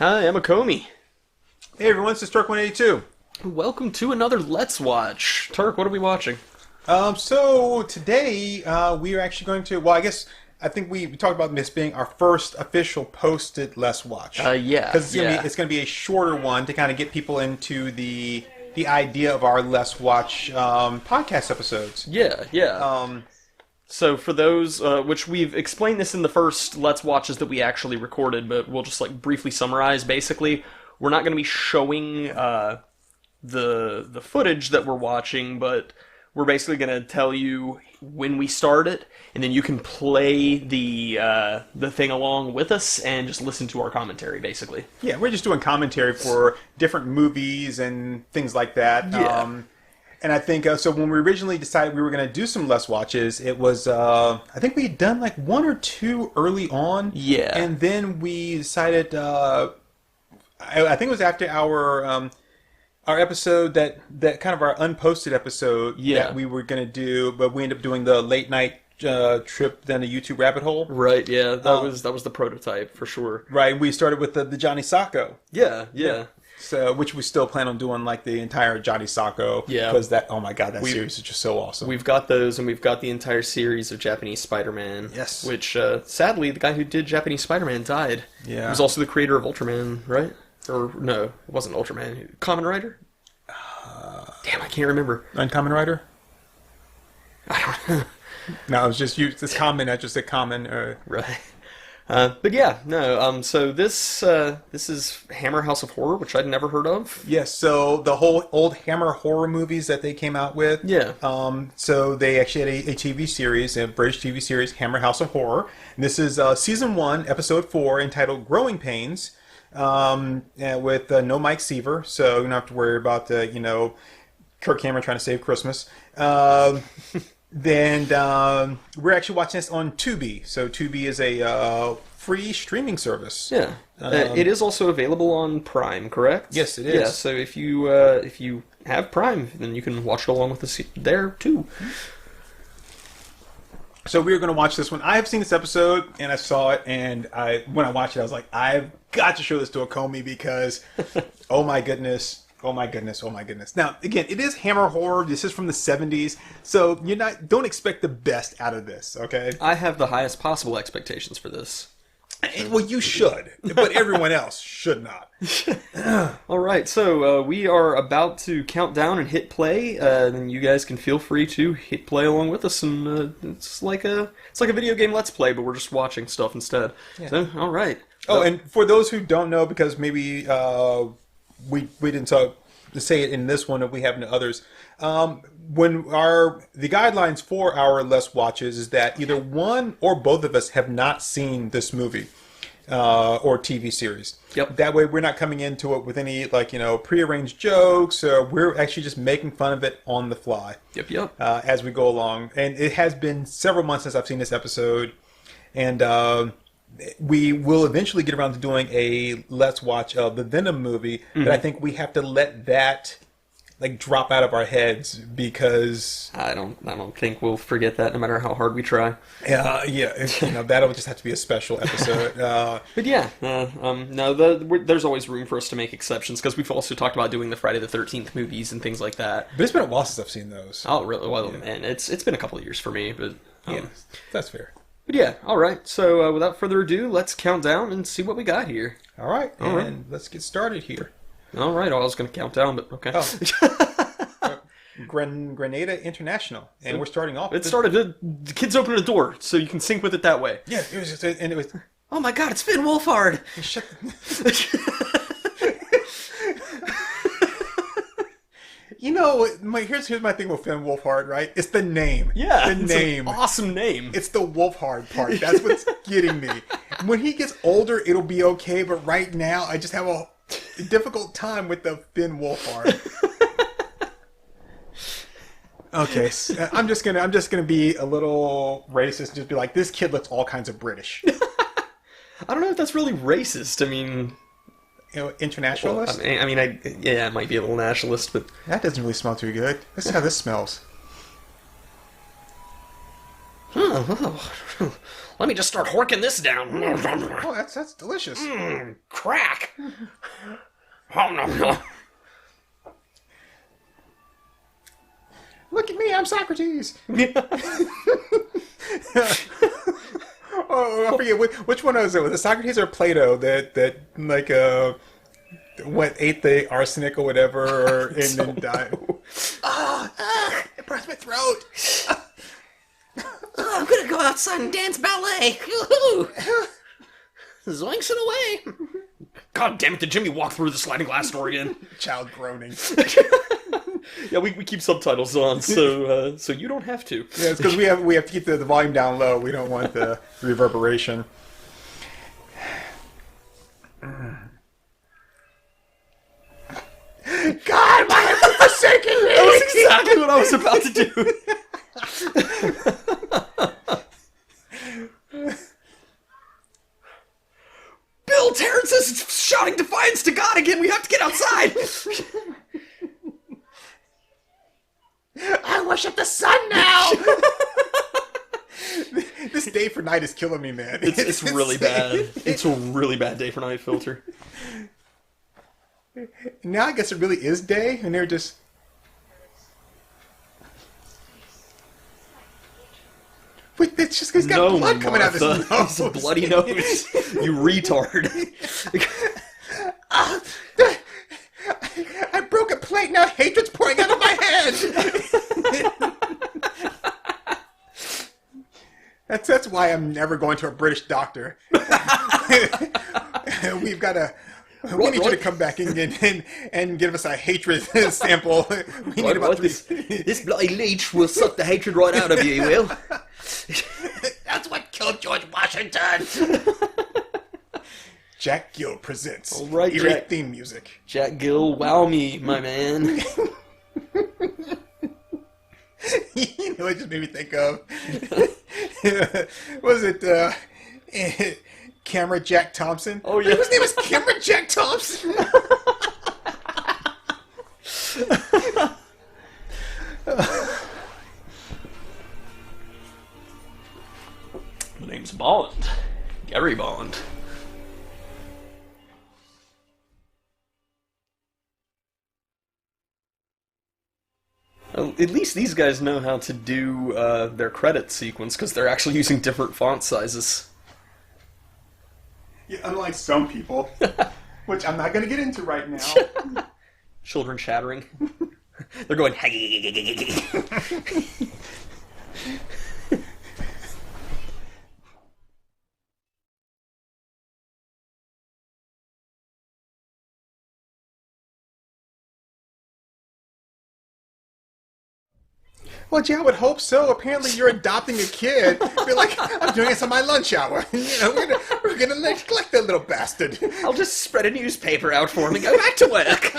Hi, I'm Acomi. Hey everyone, this is Turk182. Welcome to another Let's Watch. Turk, what are we watching? So today we are actually going to, I think we talked about this being our first official posted Let's Watch. Yeah. Because it's going to be a shorter one to kind of get people into the idea of our Let's Watch podcast episodes. Yeah. So for those, which we've explained this in the first Let's Watches that we actually recorded, but we'll just briefly summarize. Basically, we're not going to be showing the footage that we're watching, but we're basically going to tell you when we start it, and then you can play the thing along with us and just listen to our commentary, basically. Yeah, we're just doing commentary for different movies and things like that. Yeah. And I think, so when we originally decided we were going to do some Let's Watches, it was, I think we had done like one or two early on. Yeah. And then we decided, I think it was after our episode that kind of our unposted episode that we were going to do, but we ended up doing the late night trip down the YouTube rabbit hole. Right, yeah, that was the prototype for sure. Right, we started with the Johnny Sacco. Yeah. So, which we still plan on doing, like the entire Johnny Sacco. Yeah. Because that series is just so awesome. We've got those, and we've got the entire series of Japanese Spider-Man. Yes. Which, sadly, the guy who did Japanese Spider-Man died. Yeah. He was also the creator of Ultraman, right? Or, no, it wasn't Ultraman. Kamen Rider? Damn, I can't remember. Uncommon Rider? I don't know. No, it was just used as common, not just a common. Right. But yeah, no, so this is Hammer House of Horror, which I'd never heard of. Yes, so the whole old Hammer horror movies that they came out with. Yeah. So they actually had a TV series, a British TV series, Hammer House of Horror. And this is season 1, episode 4, entitled Growing Pains, with no Mike Seaver, so you don't have to worry about Kirk Cameron trying to save Christmas. Then we're actually watching this on Tubi. So Tubi is a free streaming service. Yeah, it is also available on Prime, correct? Yes, it is. Yeah, so if you have Prime, then you can watch it along with us there too. So we are going to watch this one. I have seen this episode, and I saw it, and when I watched it, I was like, I've got to show this to Acomi because, oh my goodness. Oh my goodness, oh my goodness. Now, again, it is Hammer horror. This is from the 70s. So don't expect the best out of this, okay? I have the highest possible expectations for this. Well, you should, but everyone else should not. All right, so we are about to count down and hit play. Then you guys can feel free to hit play along with us, and it's like a video game Let's Play, but we're just watching stuff instead. Yeah. So, all right. Oh, and for those who don't know, because maybe we didn't say it in this one, if we have in others. When the guidelines for our Let's Watches is that either one or both of us have not seen this movie or TV series. Yep. That way, we're not coming into it with any prearranged jokes. We're actually just making fun of it on the fly. Yep. As we go along, and it has been several months since I've seen this episode, and we will eventually get around to doing a Let's Watch of the Venom movie, but I think we have to let that drop out of our heads because I don't think we'll forget that no matter how hard we try. That'll just have to be a special episode. But yeah, there's always room for us to make exceptions because we've also talked about doing the Friday the 13th movies and things like that. But it's been a while since I've seen those. Oh, really? Well, man, it's been a couple of years for me, but yeah, that's fair. But yeah, all right. So without further ado, let's count down and see what we got here. All right, let's get started here. All right. I was going to count down, but okay. Oh. Grenada International, and we're starting off. It started. The kids open the door, so you can sync with it that way. Yeah, it was. Oh my God! It's Finn Wolfhard. Shut. Here's my thing with Finn Wolfhard, right? It's the name. Yeah, the name. An awesome name. It's the Wolfhard part. That's what's getting me. When he gets older, it'll be okay, but right now, I just have a difficult time with the Finn Wolfhard. Okay, so I'm just gonna be a little racist and just be like, this kid looks all kinds of British. I don't know if that's really racist. I mean, internationalist? Well, it might be a little nationalist, but that doesn't really smell too good. This is how this smells. Let me just start horking this down. Oh, that's delicious. Crack. Oh, no. Look at me, I'm Socrates. Oh, I forget which one was it. Was it Socrates or Plato that like ate the arsenic or whatever, and then died? It burns my throat. I'm gonna go outside and dance ballet. Zoinks it away. God damn it! Did Jimmy walk through the sliding glass door again? Child groaning. Yeah, we keep subtitles on, so you don't have to. Yeah, it's because we have to keep the volume down low. We don't want the reverberation. God, why have you forsaken me? That was exactly what I was about to do. Bill, Terrence is shouting defiance to God again. We have to get outside. I worship the sun now. This day for night is killing me, man. It's really bad. It's a really bad day for night filter. Now I guess it really is day, and they're just. Wait, it's just because he's got blood coming out of his nose. It's a bloody nose. You retard. I broke a plate, now hatred's pouring out of my head. That's why I'm never going to a British doctor. We need you to come back and give us a hatred sample. We need about this bloody leech will suck the hatred right out of you, he will. That's what killed George Washington. Jack Gill presents eerie theme music. Jack Gill, wow me, my man. You know, it just made me think of. Was it Camera Jack Thompson? Oh yeah, his name was Camera Jack Thompson. The name's Bond. Gary Bond. Well, at least these guys know how to do their credit sequence, because they're actually using different font sizes. Yeah, unlike some people, which I'm not going to get into right now. Children chattering. They're going, Well, gee, I would hope so. Apparently, you're adopting a kid. Be like, I'm doing this on my lunch hour. You know, we're gonna neglect that little bastard. I'll just spread a newspaper out for him and go back to work.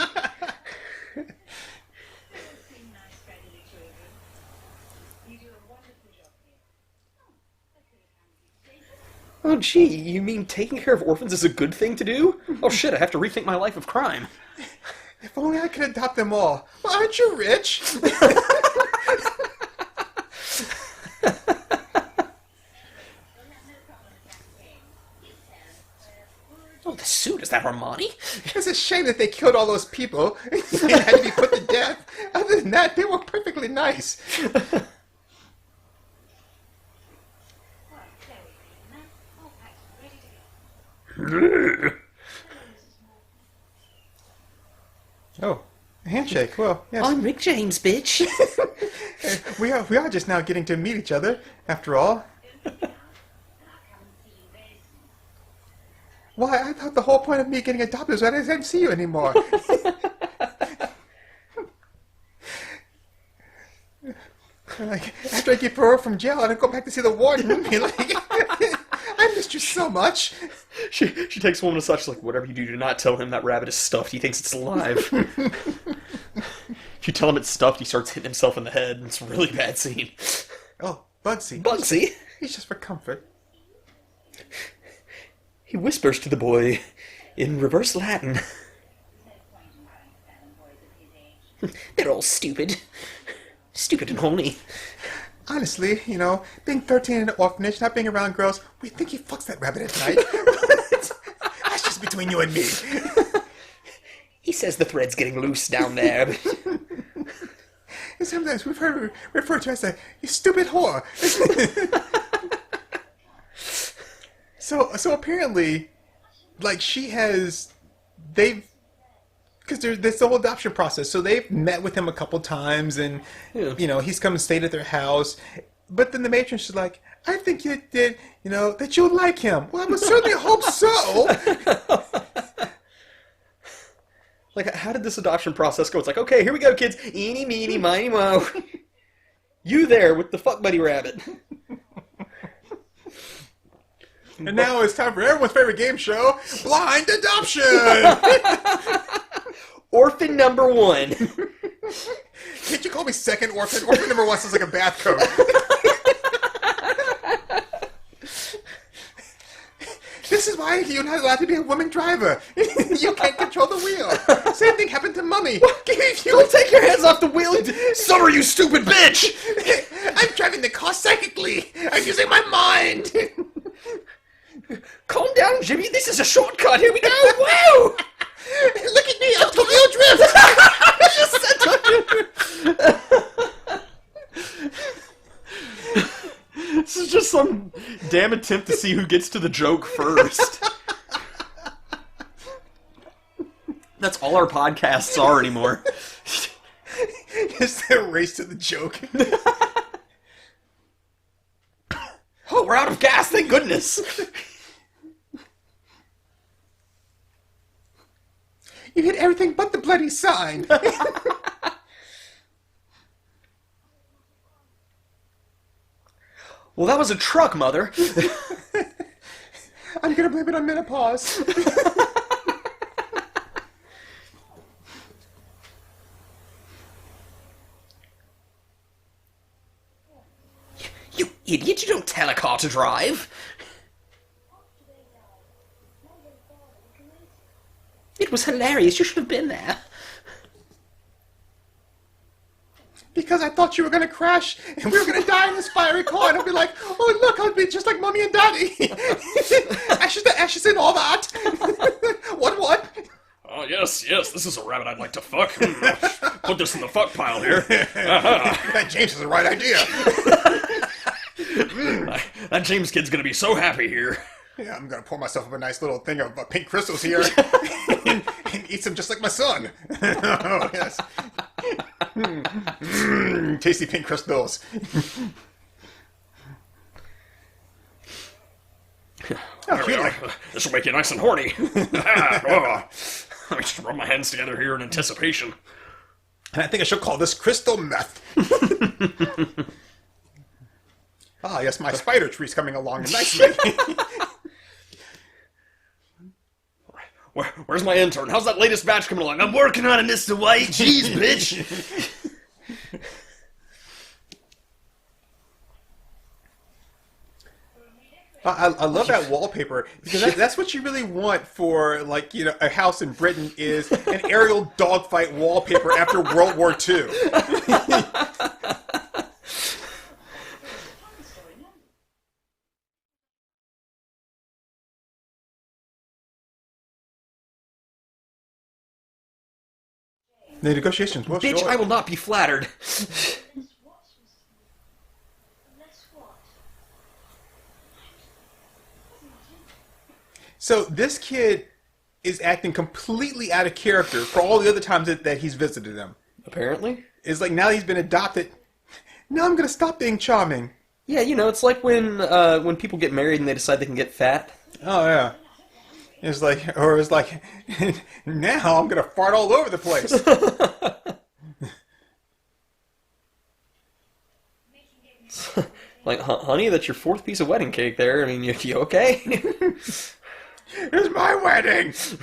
Oh, gee, you mean taking care of orphans is a good thing to do? Oh, shit, I have to rethink my life of crime. If only I could adopt them all. Well, aren't you rich? Oh, the suit, is that Armani? It's a shame that they killed all those people and had to be put to death. Other than that, they were perfectly nice. Oh, a handshake. Well, yes. I'm Rick James, bitch. We are just now getting to meet each other, after all. Why, I thought the whole point of me getting adopted was that I didn't see you anymore. Like, after I get paroled from jail, I'd go back to see the warden and be like, I missed you so much. She takes a woman aside, she's like, whatever you do not tell him that rabbit is stuffed. He thinks it's alive. If you tell him it's stuffed, he starts hitting himself in the head, and it's a really bad scene. Oh, Bugsy. Bugsy? He's just for comfort. He whispers to the boy in reverse Latin. They're all stupid. Stupid and horny. honestly, being 13 in an orphanage, not being around girls, we think he fucks that rabbit at night. That's just between you and me. He says the thread's getting loose down there. And sometimes we've heard referred to as you stupid whore. So apparently, like they've, because there's this whole adoption process. So they've met with him a couple times, and he's come and stayed at their house. But then the matron's just like, I think you did, that you'll like him. Well, I would certainly hope so. Like, how did this adoption process go? It's like, okay, here we go, kids. Eeny, meeny, miny, mo. You there with the fuck buddy rabbit. And now it's time for everyone's favorite game show, Blind Adoption! Orphan number 1. Can't you call me second orphan? Orphan number 1 sounds like a bath coat. This is why you're not allowed to be a woman driver. You can't control the wheel. Same thing happened to Mummy. Don't take your hands off the wheel. Summer, you stupid bitch! I'm driving the car psychically. I'm using my mind. Calm down, Jimmy. This is a shortcut. Here we go. Whoa! Look at me. I'm Tokyo Drift. I just said Tokyo Drift. This is just some damn attempt to see who gets to the joke first. That's all our podcasts are anymore. It's a race to the joke. Oh, we're out of gas, thank goodness. You hit everything but the bloody sign. Well, that was a truck, Mother. I'm gonna blame it on menopause. You idiot, you don't tell a car to drive. It was hilarious, you should have been there. Because I thought you were gonna crash and we were gonna die in this fiery car, and I'll be like, oh look, I'll be just like Mommy and Daddy. ashes and all that. What? Oh, yes, this is a rabbit I'd like to fuck. Put this in the fuck pile here. That James has the right idea. That James kid's gonna be so happy here. Yeah, I'm gonna pour myself up a nice little thing of pink crystals here and eat some just like my son. Oh, yes. Tasty pink crystals. There we are. This will make you nice and horny. Let me just rub my hands together here in anticipation. And I think I should call this crystal meth. Ah, yes, my spider tree's coming along nicely. Where's my intern? How's that latest batch coming along? I'm working on it, Mr. White. Jeez, bitch. I love that wallpaper, because that's what you really want for, like, a house in Britain is an aerial dogfight wallpaper after World War II. The negotiations. Well, Bitch, sure. I will not be flattered. So this kid is acting completely out of character for all the other times that he's visited them. Apparently. It's like now he's been adopted. Now I'm gonna stop being charming. Yeah, it's like when people get married and they decide they can get fat. Oh yeah. It's like now I'm gonna fart all over the place. Like, honey, that's your 4th piece of wedding cake there. I mean, you okay? It's my wedding. It's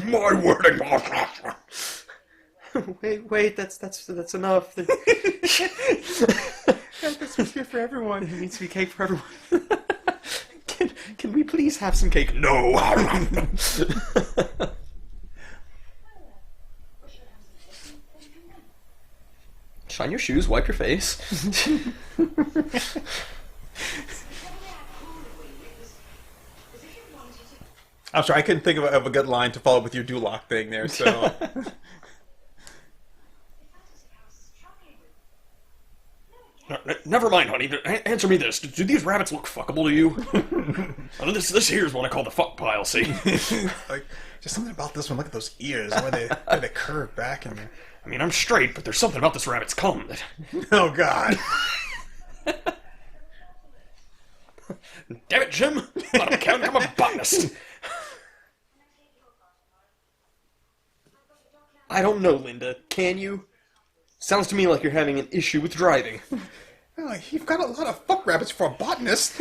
my wedding. Wait, that's enough. That's what's good for everyone. It needs to be cake for everyone. Can we please have some cake? No. Shine your shoes, wipe your face. I'm sorry, I couldn't think of a good line to follow with your Duloc thing there, so... Never mind, honey. Answer me this. Do these rabbits look fuckable to you? This here's one I call the fuck pile, see? Like, just something about this one. Look at those ears, where they curve back in there. I mean, I'm straight, but there's something about this rabbit's cum that... Oh, God. Damn it, Jim! Not a mechanic, I'm a botanist! I don't know, Linda. Can you? Sounds to me like you're having an issue with driving. Oh, you've got a lot of fuck rabbits for a botanist.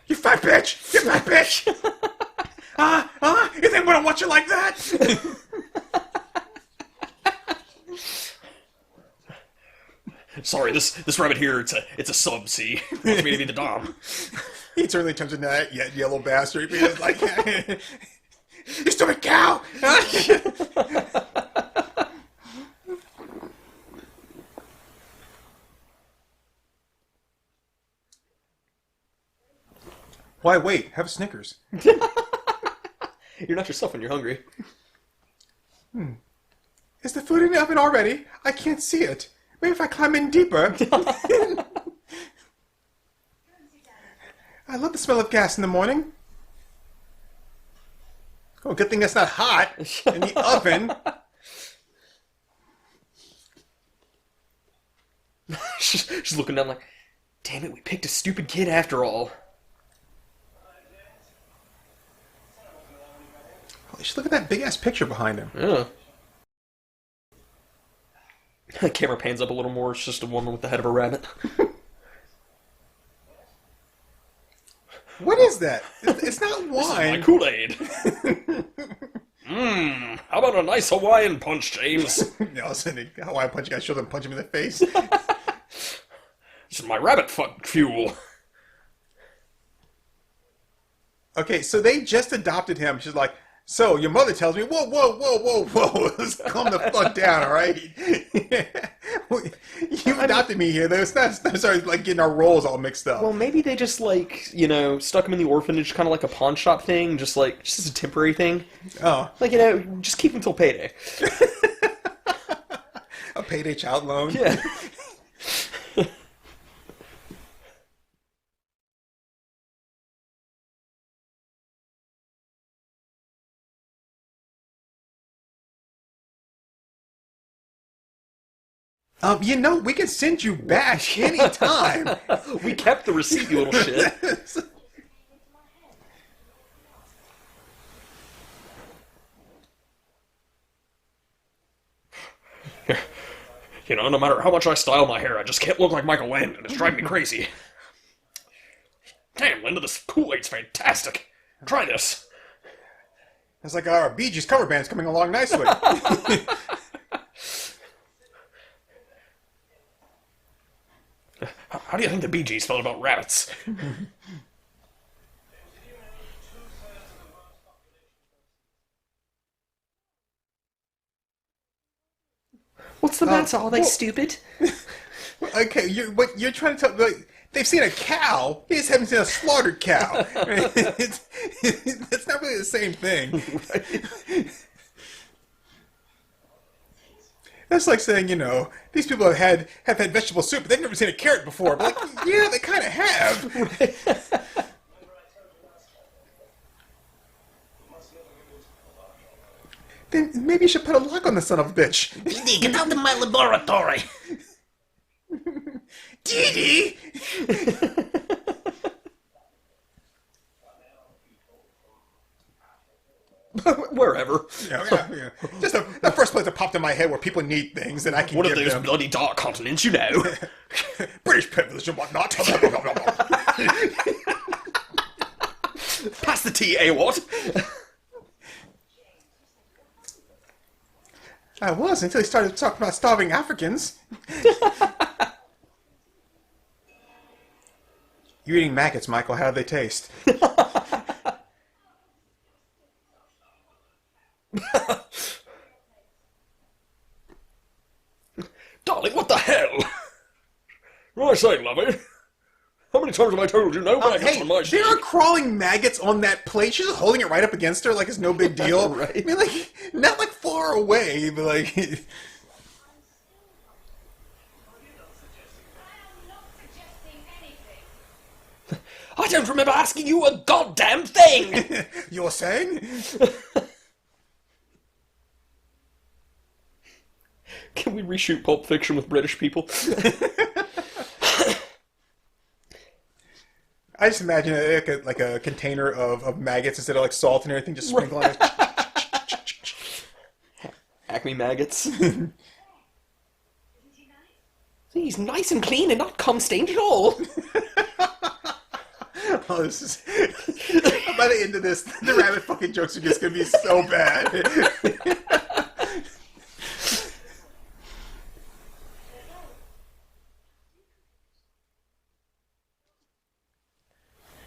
You fat bitch! You fat bitch! You think I'm gonna watch it like that? Sorry, this rabbit here, it's a sub, see? Wants me to be the dom. He certainly turns into that yellow bastard. He's like, you stupid cow! Why wait? Have a Snickers. You're not yourself when you're hungry. Is the food in the oven already? I can't see it. Maybe if I climb in deeper. I love the smell of gas in the morning. Oh, good thing that's not hot in the oven. She's looking down like, damn it, we picked a stupid kid after all. Holy shit, look at that big-ass picture behind him. Yeah. The camera pans up a little more. It's just a woman with the head of a rabbit. What is that? It's not wine. My Kool-Aid. How about a nice Hawaiian punch, James? Yeah, I was saying, Hawaiian punch, you guys show them punch him in the face. This is my rabbit fuck fuel. Okay, so they just adopted him. She's like, so your mother tells me, whoa, whoa, whoa, whoa, whoa, let's calm the fuck down, all right? You adopted me here. It's not sorry, like getting our roles all mixed up. Well, maybe they just, like, stuck him in the orphanage, kind of like a pawn shop thing, just as a temporary thing. Oh. Like, just keep him till payday. A payday child loan? Yeah. We can send you back anytime. We kept the receipt, you little shit. No matter how much I style my hair, I just can't look like Michael Landon. It's driving me crazy. Damn, Linda, this Kool-Aid's fantastic. Try this. It's like our Bee Gees cover band's coming along nicely. How do you think the Bee Gees felt about rabbits? What's the matter? Are they stupid? Okay, you're trying to tell... Like, they've seen a cow. They just haven't seen a slaughtered cow. It's not really the same thing. That's like saying, these people have had vegetable soup, but they've never seen a carrot before. But yeah, they kind of have. Then maybe you should put a lock on the son of a bitch. Dee, get out of my laboratory. Dee Wherever. Yeah. Just the first place that popped in my head where people need things and I can One give of those them. bloody dark continents, you know. British privilege and whatnot. Pass the tea, eh, what? I was until he started talking about starving You're eating maggots, Michael. How do they taste? Darling, what the hell? What was I saying, lovey? How many times have I told you no maggots Hey, on my there are crawling maggots on that plate. She's just holding it right up against her like it's no big deal. Right. I mean, like, not like far away, but like... I am not suggesting anything. I don't remember asking you a goddamn thing! You're saying? Can we reshoot Pulp Fiction with British people? I just imagine like a container of maggots instead of like salt and everything just sprinkling on it. Acme maggots. Isn't he nice? He's nice and clean and not cum-stained at all. Oh, this is... By the end of this, the rabbit fucking jokes are just going to be so bad.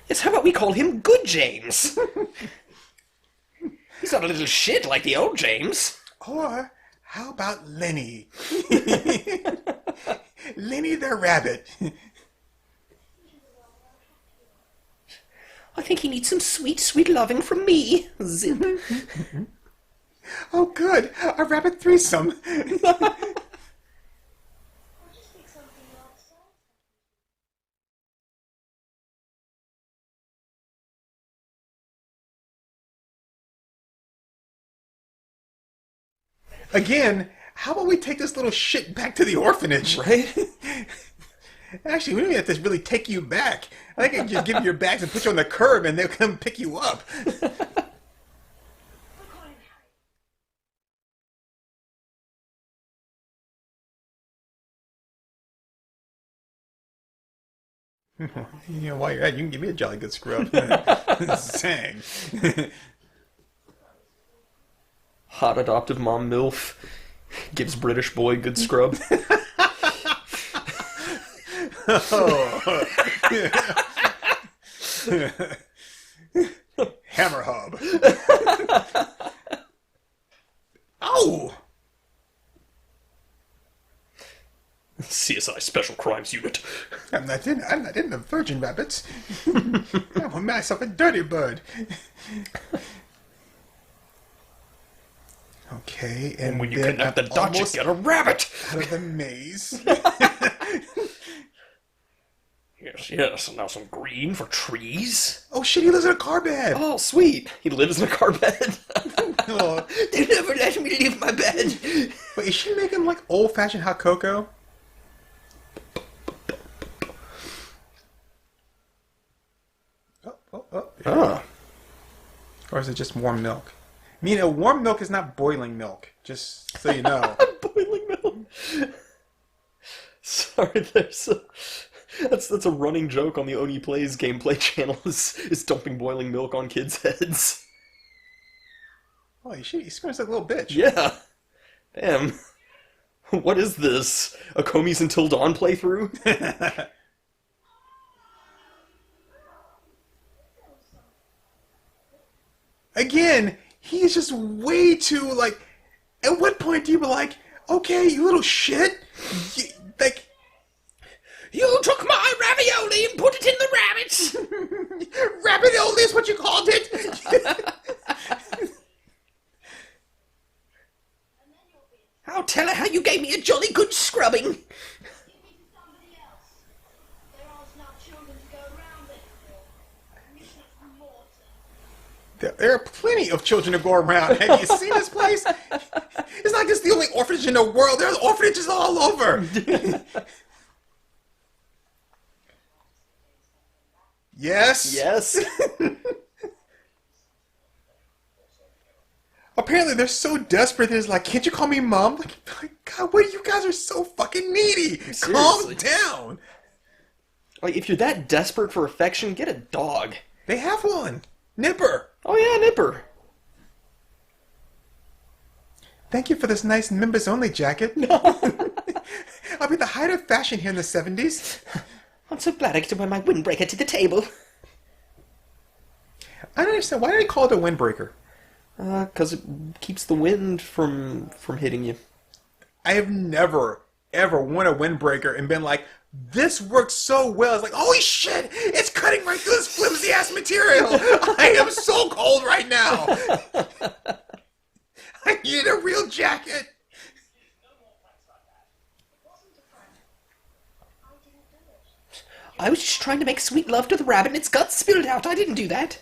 Yes, how about we call him Good James? He's not a little shit like the old James. Or how about Lenny? Lenny the rabbit. I think he needs some sweet, sweet loving from me. Zip. Oh, good. A rabbit threesome. Or just pick something else. Again, how about we take this little shit back to the orphanage? Right? Actually, we don't even have to really take you back. I think I can just give you your bags and put you on the curb and they'll come pick you up. We're calling Harry. You know, while you're at it, you can give me a jolly good scrub. Sang. Hot adoptive mom MILF gives British boy good scrub. Hammer hub. Oh! CSI Special Crimes Unit. I'm not in the virgin rabbits. I want myself a dirty bird. Okay, and When you then connect the I'm dots, you almost get a rabbit. out of the maze. Yes, and now some green for trees. Oh shit, he lives in a car bed. Oh, sweet. He lives in a car bed. Oh. They never let me leave my bed. Wait, is she making like old-fashioned hot cocoa? Oh. Ah. Or is it just warm milk? I mean, warm milk is not boiling milk, just so you know. Boiling milk. Sorry, that's a running joke on the Oni Plays gameplay channel is dumping boiling milk on kids' heads. Holy shit, he screams like a little bitch. Yeah. Damn. What is this? Acomi's Until Dawn playthrough? Again, he is just way too, like... At what point do you be like, okay, you little shit? Like... You took my ravioli and put it in the rabbits. Rabbit-oli is what you called it? I'll tell her how you gave me a jolly good scrubbing. Give me to somebody else. There are not children to go around anymore. Mrs. Morton. There are plenty of children to go around. Have you seen this place? It's not like it's the only orphanage in the world. There's orphanages all over. Yes? Yes. Apparently they're so desperate that it's like, can't you call me mom? Like, God, what you guys are so fucking needy. Calm Seriously. down. Like, if you're that desperate for affection, get a dog. They have one. Nipper. Oh yeah, Nipper. Thank you for this nice members only jacket. No. I'll be the height of fashion here in the 70s. I'm so glad I get to wear my windbreaker to the table. I don't understand. Why do they call it a windbreaker? Because it keeps the wind from hitting you. I have never, ever worn a windbreaker and been like, this works so well. It's like, holy shit, it's cutting right through this flimsy-ass material. I am so cold right now. I need a real jacket. I was just trying to make sweet love to the rabbit and its guts spilled out. I didn't do that.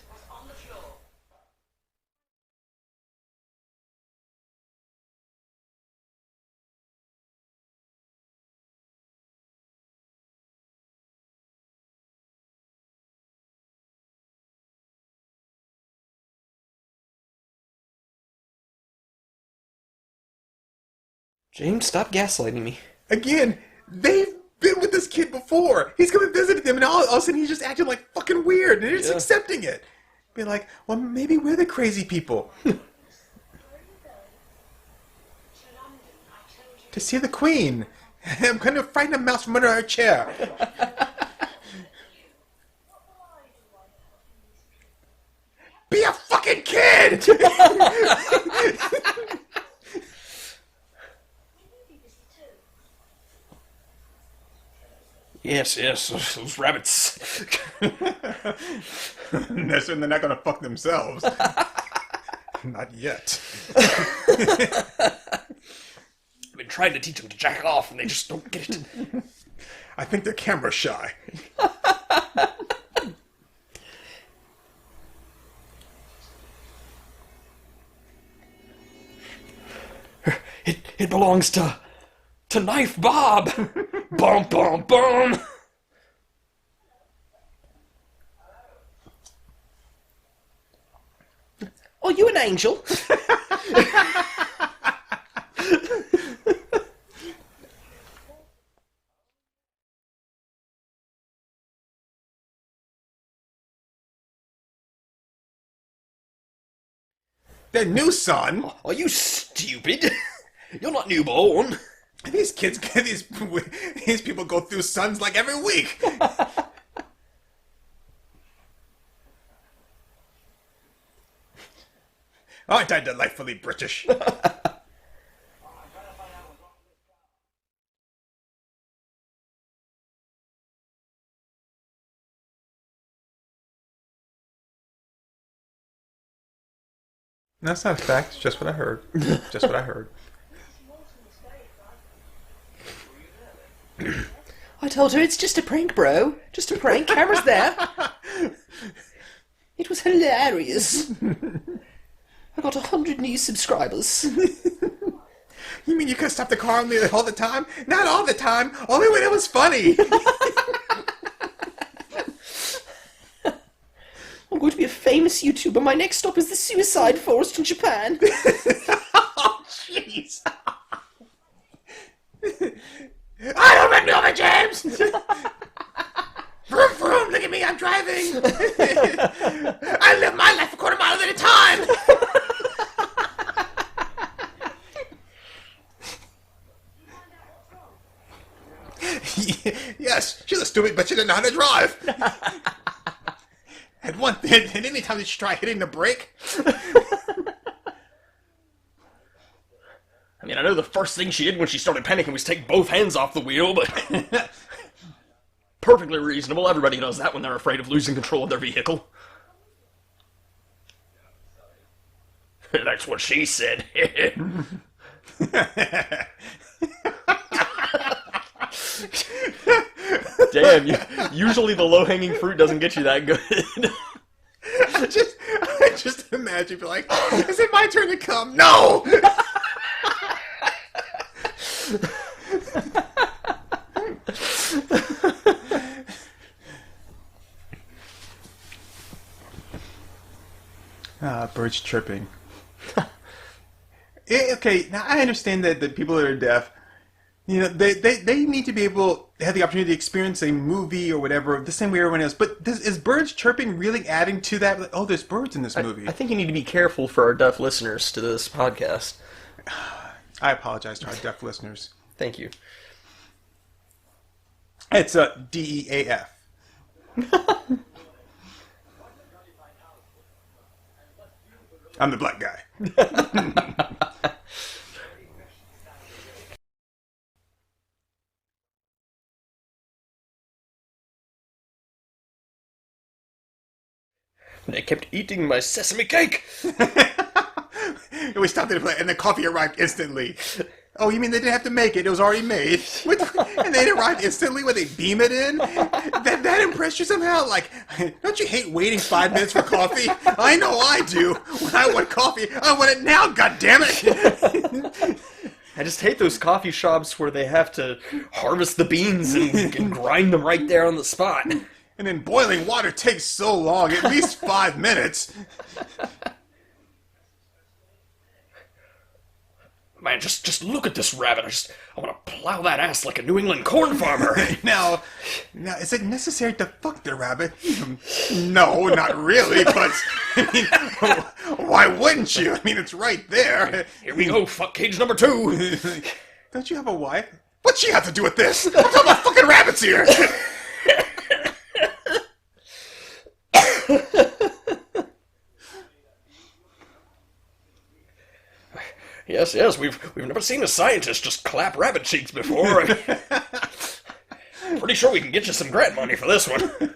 James, stop gaslighting me. Again, they've been with this kid before. He's come and visited them, and all of a sudden he's just acting like fucking weird, and they're just accepting it. Be like, well, maybe we're the crazy people. To see the queen. I'm going to frighten a mouse from under her chair. Be a fucking kid! Yes, those rabbits. They're certain they're not going to fuck themselves. Not yet. I've been trying to teach them to jack off, and they just don't get it. I think they're camera shy. It belongs to Knife Bob. Bum, bum, bum. Are you an angel? Their new son. Are you stupid? You're not newborn. These kids, these people go through sons like every week. Aren't I delightfully British? That's not a fact. It's just what I heard. Just what I heard. I told her it's just a prank, bro. Just a prank. Camera's there. It was hilarious. I got 100 new subscribers. You mean you could stop the car on me all the time? Not all the time. Only when it was funny. I'm going to be a famous YouTuber. My next stop is the suicide forest in Japan. Oh, jeez. I don't remember, James. Vroom, vroom. Look at me. I'm driving. I live my life a quarter mile at a time. Yes, she's a stupid, but she doesn't know how to drive. And any time that she try hitting the brake. I mean, I know the first thing she did when she started panicking was take both hands off the wheel, but perfectly reasonable. Everybody does that when they're afraid of losing control of their vehicle. That's what she said. Damn, usually the low-hanging fruit doesn't get you that good. I just imagine be like, is it my turn to come? No! Birds chirping. Okay, now I understand that the people that are deaf, you know, they need to be able to have the opportunity to experience a movie or whatever the same way everyone else. But is birds chirping really adding to that? Like, oh, there's birds in this movie. I think you need to be careful for our deaf listeners to this podcast. I apologize to our deaf listeners. Thank you. It's DEAF. I'm the black guy. They kept eating my sesame cake. We stopped it, and the coffee arrived instantly. Oh, you mean they didn't have to make it? It was already made. And they arrived instantly when they beam it in? That impressed you somehow? Like, don't you hate waiting 5 minutes for coffee? I know I do. When I want coffee, I want it now, goddammit! I just hate those coffee shops where they have to harvest the beans and grind them right there on the spot. And then boiling water takes so long, at least 5 minutes. Man, just look at this rabbit. I want to plow that ass like a New England corn farmer. Now, is it necessary to fuck the rabbit? No, not really, but, I mean, why wouldn't you? I mean, it's right there. Here we go, fuck cage number 2. Don't you have a wife? What's she have to do with this? I'm talking about fucking rabbits here! Yes, we've never seen a scientist just clap rabbit cheeks before. Pretty sure we can get you some grant money for this one.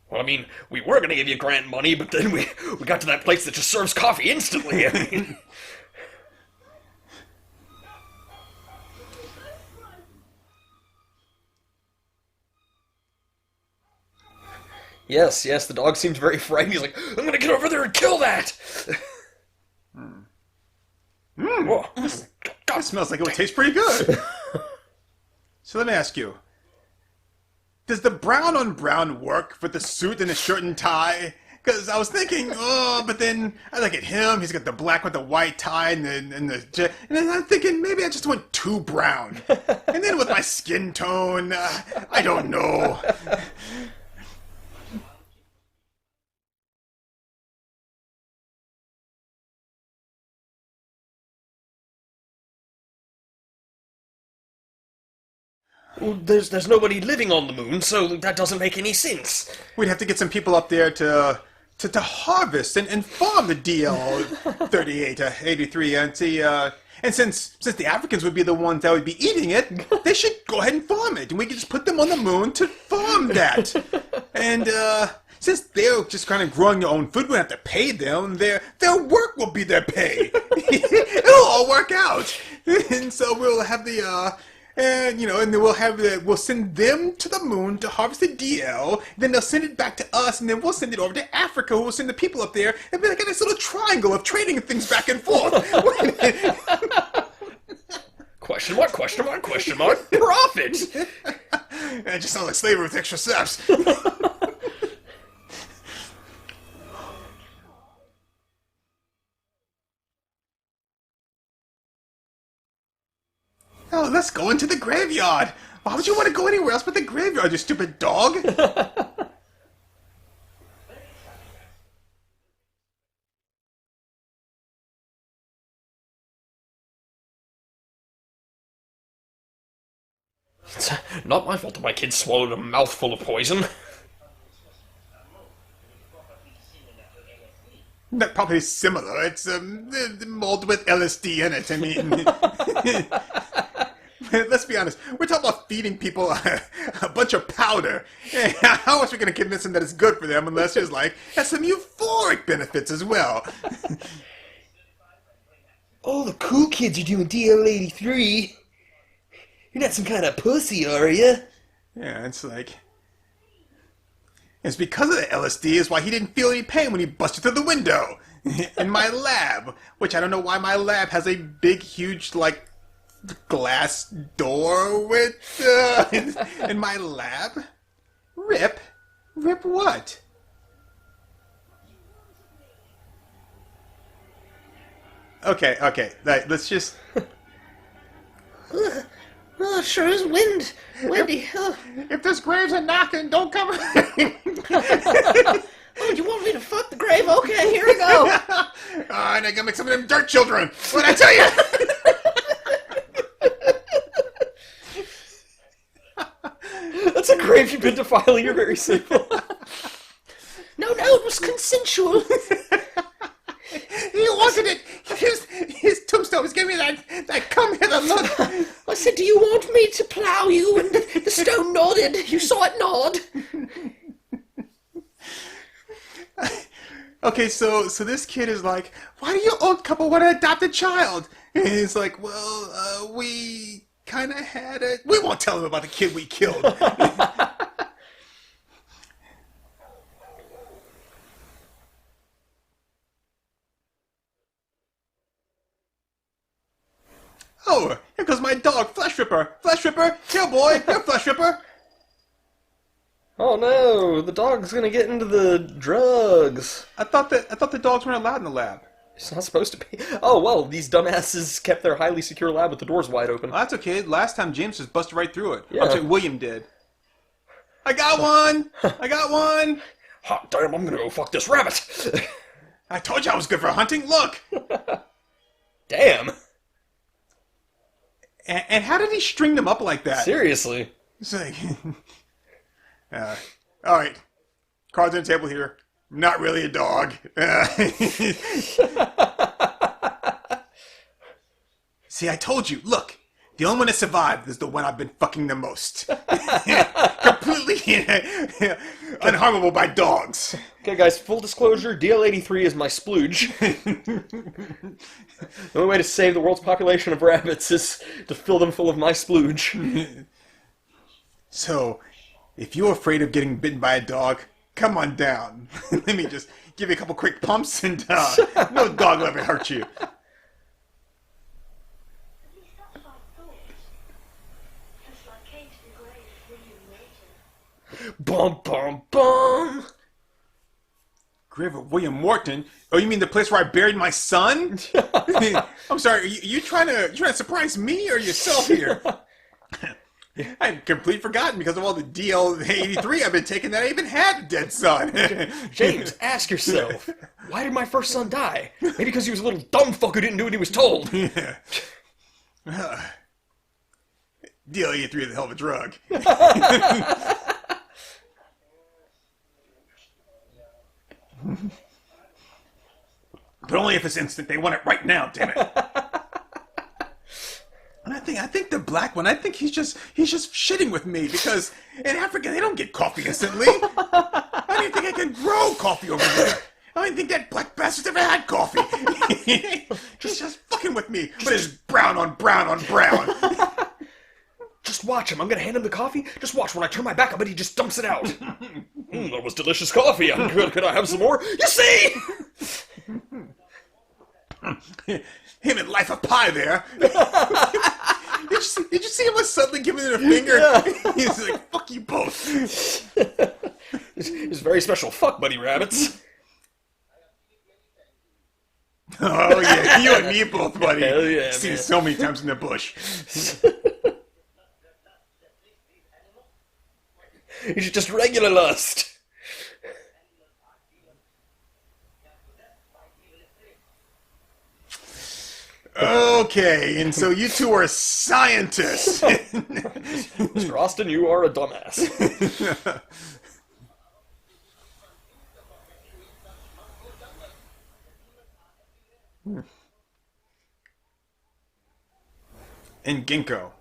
Well, I mean, we were going to give you grant money, but then we got to that place that just serves coffee instantly. I mean, Yes, the dog seems very frightened. He's like, I'm going to get over there and kill that. Whoa. That smells like it would taste pretty good. So let me ask you. Does the brown on brown work for the suit and the shirt and tie? Because I was thinking, but then I look at him. He's got the black with the white tie and then I'm thinking maybe I just went too brown. And then with my skin tone, I don't know. Well, there's nobody living on the moon, so that doesn't make any sense. We'd have to get some people up there to harvest and farm the DL 83 and see. And since the Africans would be the ones that would be eating it, they should go ahead and farm it, and we could just put them on the moon to farm that. And since they're just kind of growing their own food, we don't have to pay them. Their work will be their pay. It'll all work out, and so we'll have the. And then we'll send them to the moon to harvest the DL. Then they'll send it back to us, and then we'll send it over to Africa. We'll send the people up there, and be like a nice little triangle of trading things back and forth. Question mark, question mark, question mark. Profit! It just sounds like slavery with extra steps. Oh, let's go into the graveyard. Why would you want to go anywhere else but the graveyard, you stupid dog? It's not my fault that my kid swallowed a mouthful of poison. That probably is similar. It's mold with LSD in it. I mean, let's be honest. We're talking about feeding people a bunch of powder. How else are we going to convince them that it's good for them unless there's has some euphoric benefits as well? All the cool kids are doing DL83. You're not some kind of pussy, are you? Yeah, it's because of the LSD is why he didn't feel any pain when he busted through the window in my lab, which I don't know why my lab has a big, huge, glass door with, in my lab. Rip? Rip what? Okay, let's just... Oh, sure is windy. Oh. If there's graves are knocking, don't come... Oh, you want me to fuck the grave? Okay, here we go. Alright, I gotta make some of them dirt children. What'd I tell you? sorry if you've been defiling. You're very simple. No, it was consensual. He wanted it. His tombstone was giving me that come hither look. I said, do you want me to plough you? And the stone nodded. You saw it nod. Okay, so this kid is like, why do you old couple want to adopt a child? And he's like, well, we kind of had it. We won't tell him about the kid we killed. Oh, here goes my dog, Flesh Ripper. Flesh Ripper, here boy, here Flesh Ripper. Oh no, the dog's gonna get into the drugs. I thought the dogs weren't allowed in the lab. It's not supposed to be. Oh well, these dumbasses kept their highly secure lab with the doors wide open. Well, that's okay. Last time James just busted right through it. Yeah. Actually, William did. I got one! I got one! Hot damn, I'm gonna go fuck this rabbit. I told you I was good for hunting. Look! Damn. And how did he string them up like that? Seriously. It's like... all right. Cards on the table here. I'm not really a dog. See, I told you. Look. The only one that survived is the one I've been fucking the most. Completely unharmable by dogs. Okay, guys, full disclosure, DL83 is my splooge. The only way to save the world's population of rabbits is to fill them full of my splooge. So, if you're afraid of getting bitten by a dog, come on down. Let me just give you a couple quick pumps and no dog will ever hurt you. At least that's what I thought. Just like came to the grave of William Morton. Bum, bum, bum! Grave of William Morton? Oh, you mean the place where I buried my son? I'm sorry, are you trying to surprise me or yourself here? I had completely forgotten because of all the DL83 I've been taking that I even had a dead son. James, ask yourself, why did my first son die? Maybe because he was a little dumb fuck who didn't do what he was told. DL83 is a hell of a drug. But only if it's instant. They want it right now, damn it. And I think the black one, I think he's just shitting with me because in Africa they don't get coffee instantly. I don't even think I can grow coffee over there. I don't even think that black bastard's ever had coffee. just fucking with me. But it's brown on brown on brown. Just watch him. I'm gonna hand him the coffee. Just watch. When I turn my back, I bet he just dumps it out. That was delicious coffee. I'm good. Could I have some more? You see? Him and Life of Pi there. Did you see him suddenly giving it a finger? Yeah. He's like, fuck you both. It's very special. Fuck, buddy rabbits. Oh yeah, you and me both, buddy. Hell yeah, Seen man. so many times in the bush. It's just regular lust. Okay, and so you two are scientists. Mr. Austin, you are a dumbass. And Ginkgo.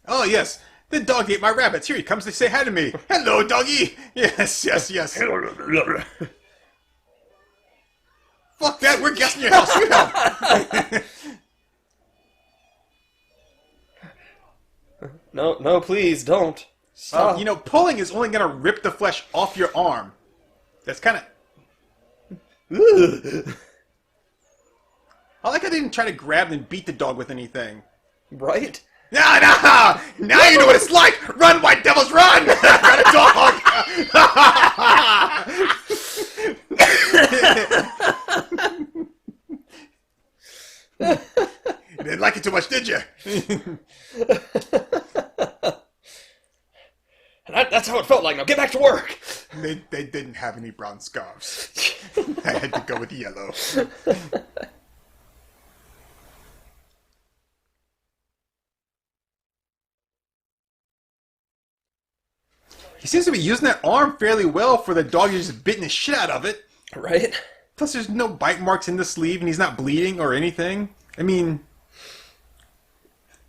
Oh yes, the dog ate my rabbits. Here he comes to say hi to me. Hello, doggy. Yes. Fuck that, we're guessing your house. You know. No, please, don't. Stop. You know, pulling is only gonna rip the flesh off your arm. That's kind of. I like how they didn't try to grab and beat the dog with anything. Right? No! Now you know what it's like! Run, white devils, run! Got a dog! You didn't like it too much, did you? And that's how it felt like. Now get back to work. They didn't have any brown scarves. I had to go with yellow. He seems to be using that arm fairly well for the dog who's just bitten the shit out of it. Right? Plus, there's no bite marks in the sleeve, and he's not bleeding or anything. I mean,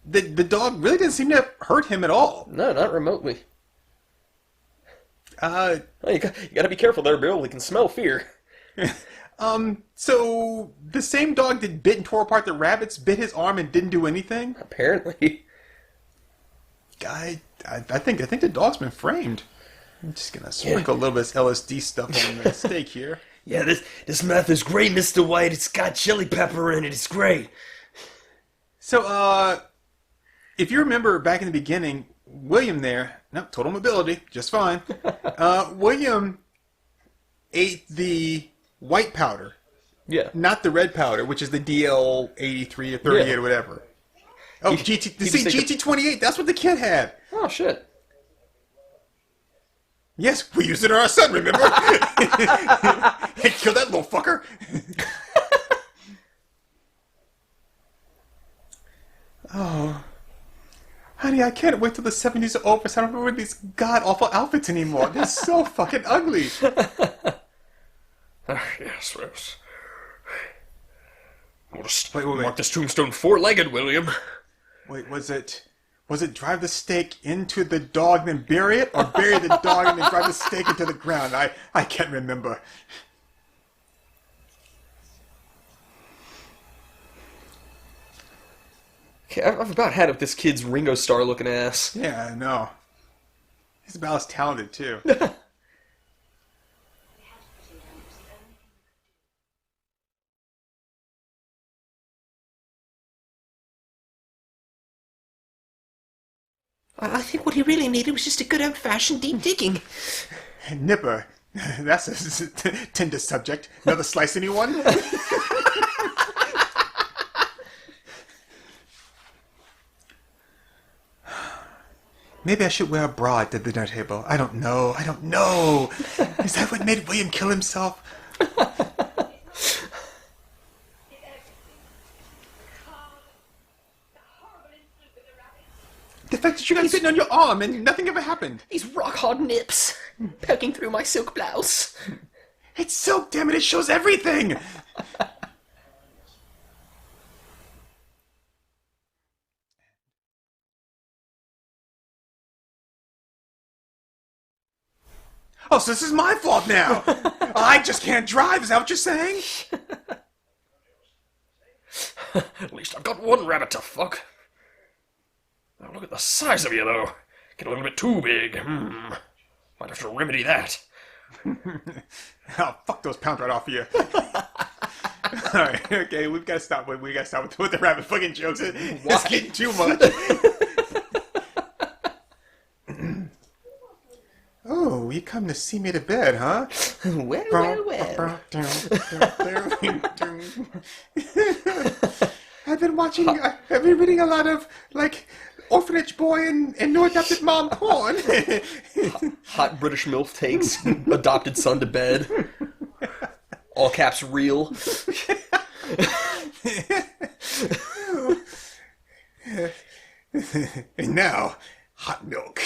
the dog really didn't seem to hurt him at all. No, not remotely. Uh, Oh, you gotta be careful there, Bill. He can smell fear. so the same dog that bit and tore apart the rabbits bit his arm and didn't do anything? Apparently. I think the dog's been framed. I'm just gonna sprinkle a little bit of LSD stuff on the steak here. Yeah, this meth is great, Mr. White. It's got chili pepper in it. It's great. So, if you remember back in the beginning, William there, no, total mobility, just fine. William ate the white powder, Yeah. not the red powder, which is the DL83 or 38 or whatever. Oh, GT28, that's what the kid had. Oh, shit. Yes, we used it on our son, remember? Hey, kill that little fucker. Oh. Honey, I can't wait till the 70s are over so I don't wear these god-awful outfits anymore. They're so fucking ugly. Yes. We'll just Wait. mark this tombstone four-legged, William. Wait, was it drive the stake into the dog then bury it, or bury the dog and then drive the stake into the ground? I can't remember. Okay, I've about had it with this kid's Ringo Starr looking ass. Yeah, I know. He's about as talented, too. I think what he really needed was just a good old-fashioned deep digging. Nipper. That's a tender subject. Another slice, anyone? Maybe I should wear a bra at the dinner table. I don't know. Is that what made William kill himself? The fact that you got bitten on your arm and nothing ever happened. These rock-hard nips poking through my silk blouse. It's silk, damn it, it shows everything! Oh, so this is my fault now! I just can't drive, is that what you're saying? At least I've got one rabbit to fuck. Now look at the size of you, though. Get a little bit too big. Might have to remedy that. Oh, fuck those pounds right off of you. Alright, okay, we've got to stop with the rabbit fucking jokes. It's getting too much. Oh, you come to see me to bed, huh? Well. I've been reading a lot of, like, Orphanage Boy and No Adopted Mom porn. Hot British MILF takes adopted son to bed. All caps real. And now, hot milk.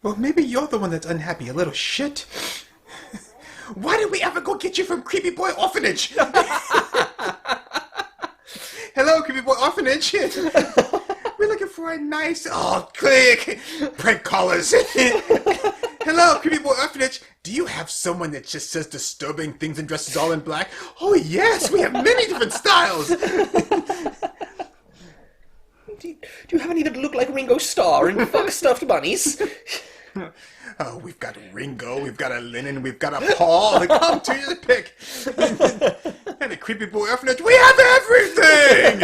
Well, maybe you're the one that's unhappy, you little shit. Why did we ever go get you from Creepy Boy Orphanage? Hello, Creepy Boy Orphanage. We're looking for a nice... Oh, click! Prank callers. Hello, Creepy Boy Orphanage. Do you have someone that just says disturbing things and dresses all in black? Oh, yes, we have many different styles. Do you have any that look like Ringo Starr and fuck stuffed bunnies? Oh, we've got Ringo, we've got a Lennon, we've got a Paul. Come to your pick. And a Creepy Boy Orphanage, we have everything!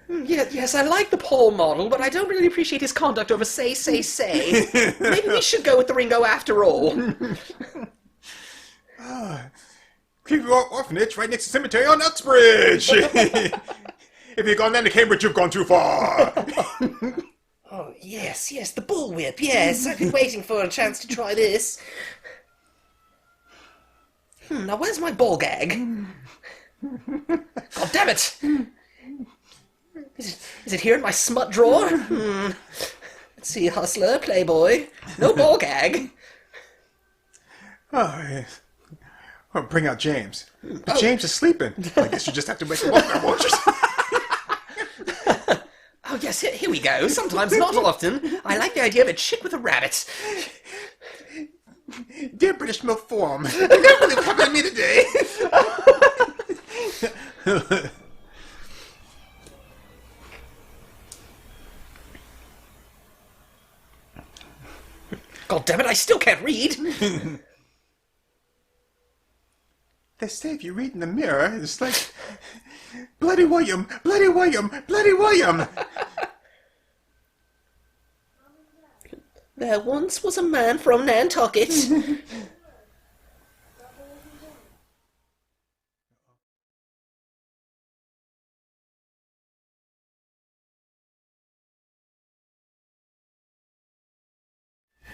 Yes, I like the Paul model, but I don't really appreciate his conduct over say. Maybe we should go with the Ringo after all. Creepy Boy Orphanage, right next to the cemetery on Uxbridge. If you've gone down to Cambridge, you've gone too far. Oh, Yes, the bullwhip, yes. I've been waiting for a chance to try this. Now where's my ball gag? God damn it! Is it here in my smut drawer? Let's see, hustler, playboy. No ball gag. Oh, yeah. Oh, bring out James. But James is sleeping. I guess you just have to wake him up now, won't you? Oh, yes, here we go. Sometimes, not often. I like the idea of a chick with a rabbit. Dear British Milk Forum, I can't believe what's happened to me today. God damn it, I still can't read. They say if you read in the mirror, it's like, Bloody William, Bloody William, Bloody William. There once was a man from Nantucket.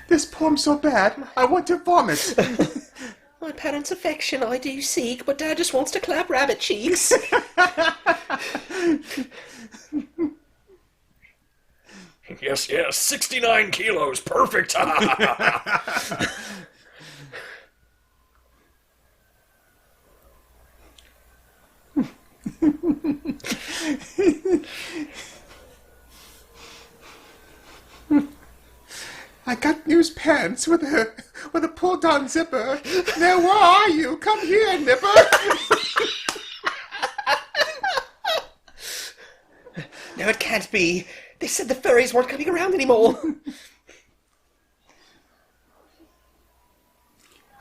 This poem's so bad, I want to vomit. My parents' affection I do seek, but Dad just wants to clap rabbit cheeks. Yes, 69 kilos, perfect. I got news pants with a pulled down zipper. Now where are you? Come here, nipper. No, it can't be. They said the furries weren't coming around anymore.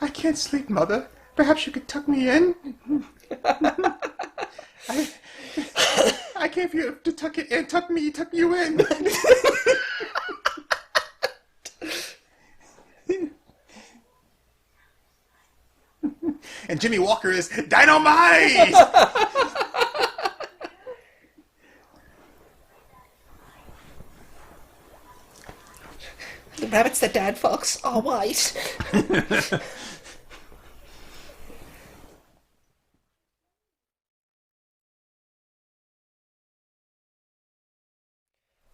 I can't sleep, Mother. Perhaps you could tuck me in? I can't feel to tuck it in. Tuck you in. And Jimmy Walker is dynamite! The rabbits that Dad fucks are white.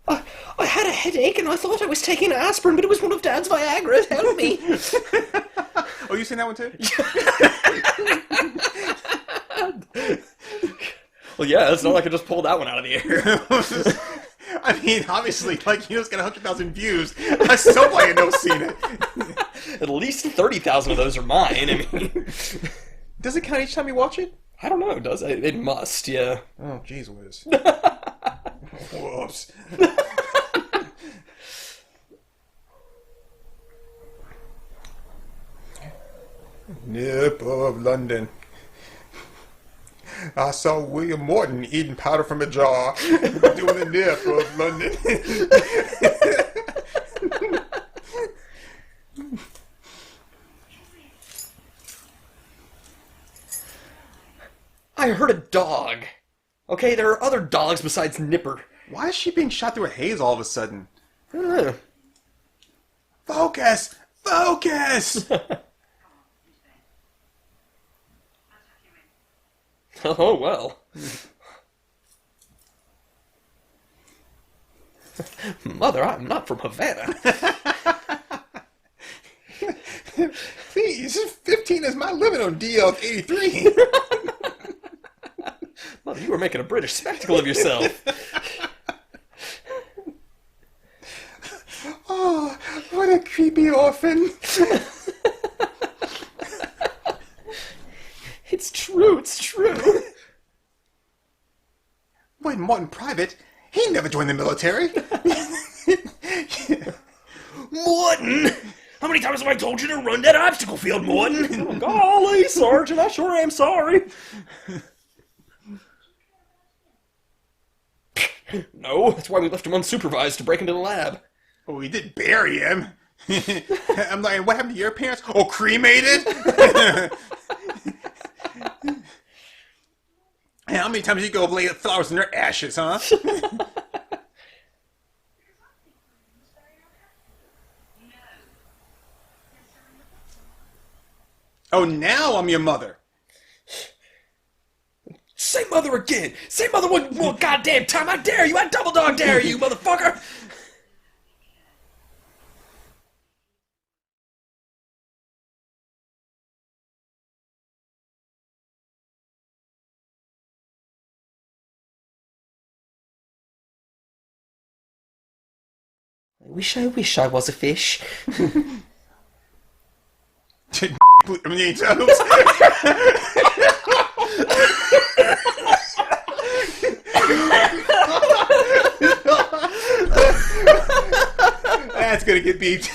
I had a headache and I thought I was taking aspirin, but it was one of Dad's Viagra. Help me. Oh, you seen that one too? Well, yeah, it's not like I just pulled that one out of the air. I mean, obviously, like, you know, it's got 100,000 views. I still probably no seen it. At least 30,000 of those are mine. I mean, Does it count each time you watch it? I don't know. Does it? It must. Yeah. Oh, jeez whiz. Whoops. Nip of London. I saw William Morton eating powder from a jar, doing the nip of London. I heard a dog. Okay, there are other dogs besides Nipper. Why is she being shot through a haze all of a sudden? I don't know. Focus! Focus! Oh, well. Mother, I'm not from Havana. Please, 15 is my limit on DL of 83. Mother, you were making a British spectacle of yourself. Oh, what a creepy orphan. It's true, it's true. When Morton Private, he never joined the military. Morton! How many times have I told you to run that obstacle field, Morton? Golly, Sergeant, I sure am sorry. No, that's why we left him unsupervised to break into the lab. Oh, we did bury him. I'm like, what happened to your parents? Oh, cremated? How many times did you go lay flowers in their ashes, huh? Oh, now I'm your mother. Say mother again! Say mother one more goddamn time! I dare you! I double dog dare you, motherfucker! I wish I was a fish. I mean, that's gonna get beeped.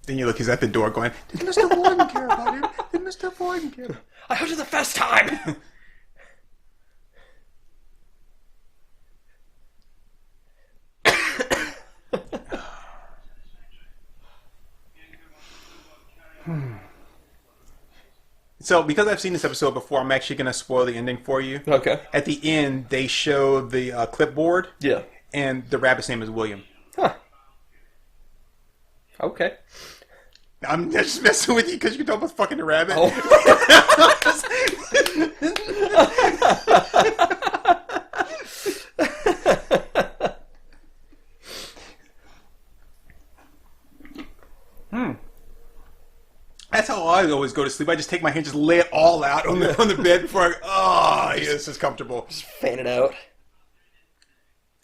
Then you look, he's at the door going, did Mr. Warden care about him? Did Mr. Warden care about him? I heard it the first time! So, because I've seen this episode before, I'm actually going to spoil the ending for you. Okay. At the end, they show the clipboard, Yeah. and the rabbit's name is William. Huh. Okay. I'm just messing with you because you can talk about fucking the rabbit. Oh. That's how I always go to sleep. I just take my hand, just lay it all out on the bed before I, yeah, this is comfortable. Fan it out.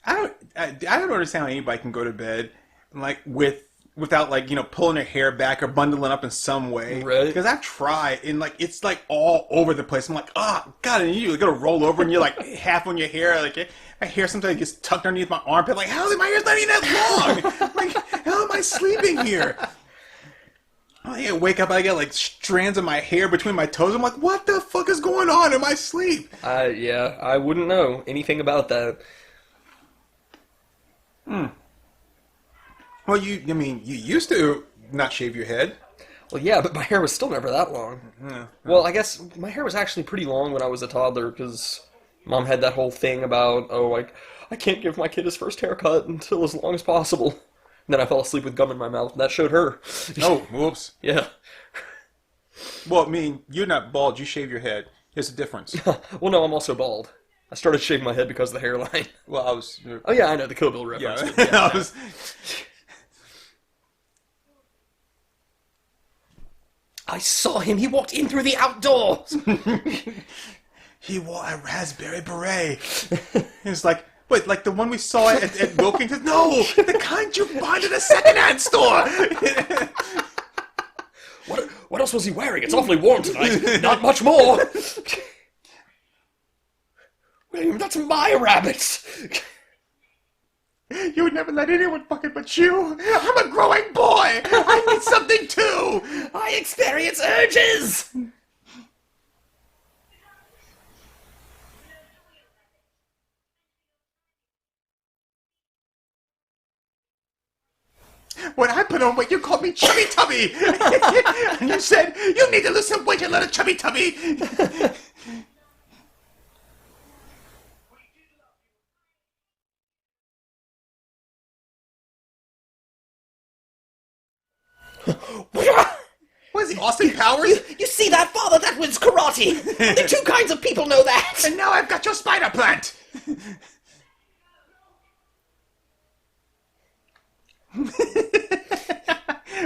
I don't understand how anybody can go to bed like without like, you know, pulling their hair back or bundling up in some way. Right. Because I've tried and like it's like all over the place. I'm like, oh god, and you gotta roll over and you're like half on your hair. Like my hair sometimes gets tucked underneath my armpit. Like, how is my hair's not even that long? Like, how am I sleeping here? I wake up, I get like strands of my hair between my toes. I'm like, what the fuck is going on in my sleep? Yeah, I wouldn't know anything about that. Well, you used to not shave your head. Well, yeah, but my hair was still never that long. Well, I guess my hair was actually pretty long when I was a toddler, because Mom had that whole thing about, oh, like, I can't give my kid his first haircut until as long as possible. And then I fell asleep with gum in my mouth, and that showed her. Oh, whoops. Yeah. Well, I mean, you're not bald. You shave your head. There's a difference. Well, no, I'm also bald. I started shaving my head because of the hairline. Well, I was... Oh, yeah, I know, the Kill Bill reference. Yeah. But yeah, I was... I saw him. He walked in through the outdoors. He wore a raspberry beret. It's like... Wait, like the one we saw at Wilkington? No! The kind you find at a secondhand store! What else was he wearing? It's awfully warm tonight. Not much more. William, that's my rabbit. You would never let anyone fuck it but you! I'm a growing boy! I need something too! I experience urges. When I put on weight, you called me Chubby Tubby! And you said, you need to lose some weight, you little Chubby Tubby! What is he, Austin Powers? You see that, Father? That was karate. Only two kinds of people know that. And now I've got your spider plant!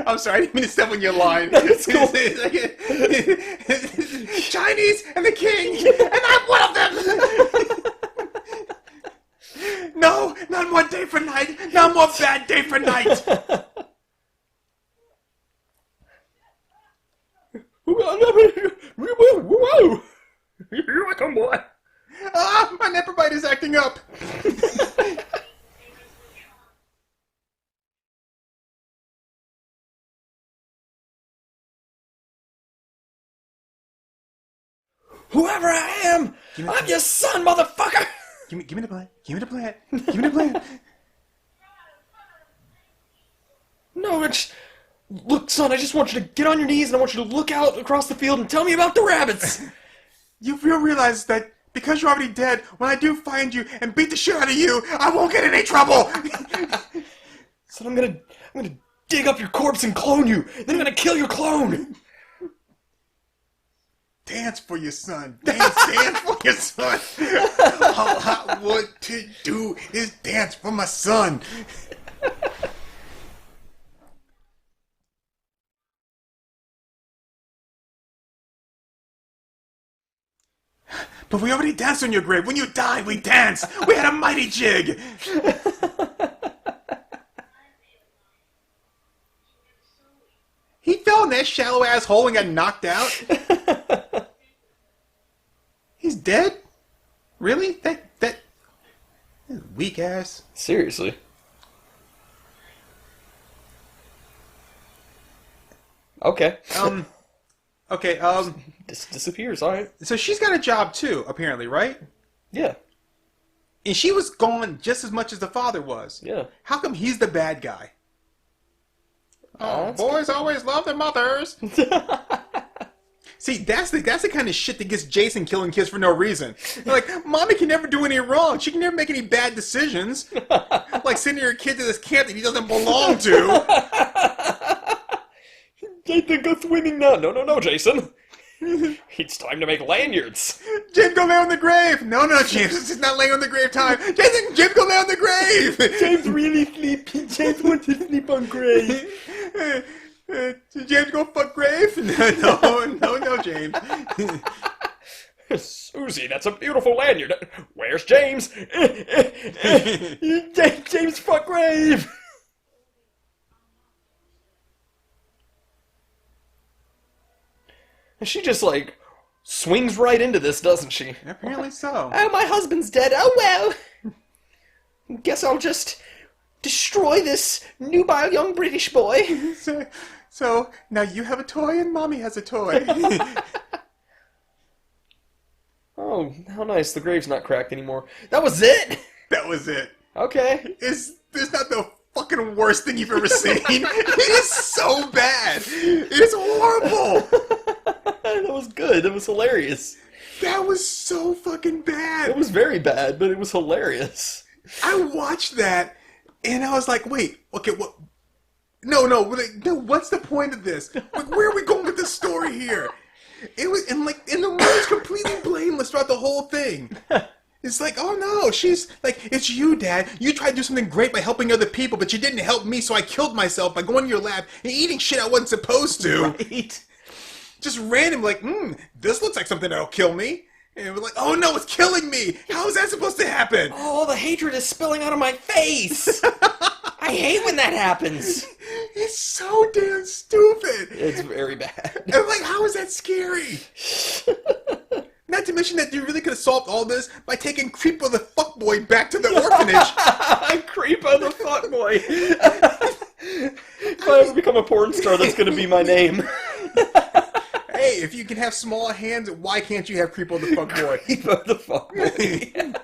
I'm sorry, I didn't mean to step on your line. That's cool. Chinese and the king, and I'm one of them! No, not more day for night, not more bad day for night! Here I come, boy. Ah, my nepper bite is acting up! Whoever I am, I'm your son, motherfucker! Give me the plant. Give me the plant. Give me the plant. No, look, son, I just want you to get on your knees and I want you to look out across the field and tell me about the rabbits. You realize that because you're already dead, when I do find you and beat the shit out of you, I won't get in any trouble. Son, I'm gonna dig up your corpse and clone you. Then I'm gonna kill your clone. Dance for your son. Dance for your son. All I want to do is dance for my son. But we already danced on your grave. When you died, we danced. We had a mighty jig. He fell in that shallow ass hole and got knocked out. He's dead? Really? That weak ass. Seriously. Okay. Okay, Disappears, alright. so she's got a job too, apparently, right? Yeah. And she was gone just as much as the father was. Yeah. How come he's the bad guy? Oh, Boys always love their mothers. See, that's the kind of shit that gets Jason killing kids for no reason. They're like, Mommy can never do any wrong. She can never make any bad decisions. Like sending her kid to this camp that he doesn't belong to. Jason, go swimming now. No, Jason. It's time to make lanyards. James, go lay on the grave. No, James, this is not laying on the grave time. James, go lay on the grave. James really sleepy. James wants to sleep on grave. James, go fuck grave. No, James. Susie, that's a beautiful lanyard. Where's James? James, fuck grave. And she just, like, swings right into this, doesn't she? Apparently so. Oh, my husband's dead. Oh, well. Guess I'll just destroy this nubile young British boy. So now you have a toy and Mommy has a toy. Oh, how nice. The grave's not cracked anymore. That was it? That was it. Okay. This not the fucking worst thing you've ever seen. It is so bad. It is horrible. That was good. That was hilarious. That was so fucking bad. It was very bad, but it was hilarious. I watched that and I was like, wait, okay, what? No, what's the point of this? Like, where are we going with this story here? It was, and the movie's completely blameless throughout the whole thing. It's like, oh no, she's like, it's you, Dad. You tried to do something great by helping other people, but you didn't help me, so I killed myself by going to your lab and eating shit I wasn't supposed to. Right? Just random, like, this looks like something that'll kill me. And we're like, oh no, it's killing me. How is that supposed to happen? Oh, the hatred is spilling out of my face. I hate when that happens. It's so damn stupid. It's very bad. And like, how is that scary? Not to mention that you really could have solved all this by taking Creepo the fuckboy back to the orphanage. Creepo the fuckboy. If I ever become a porn star, that's going to be my name. Hey, if you can have small hands, why can't you have Creepo the fuckboy? Creepo the fuckboy.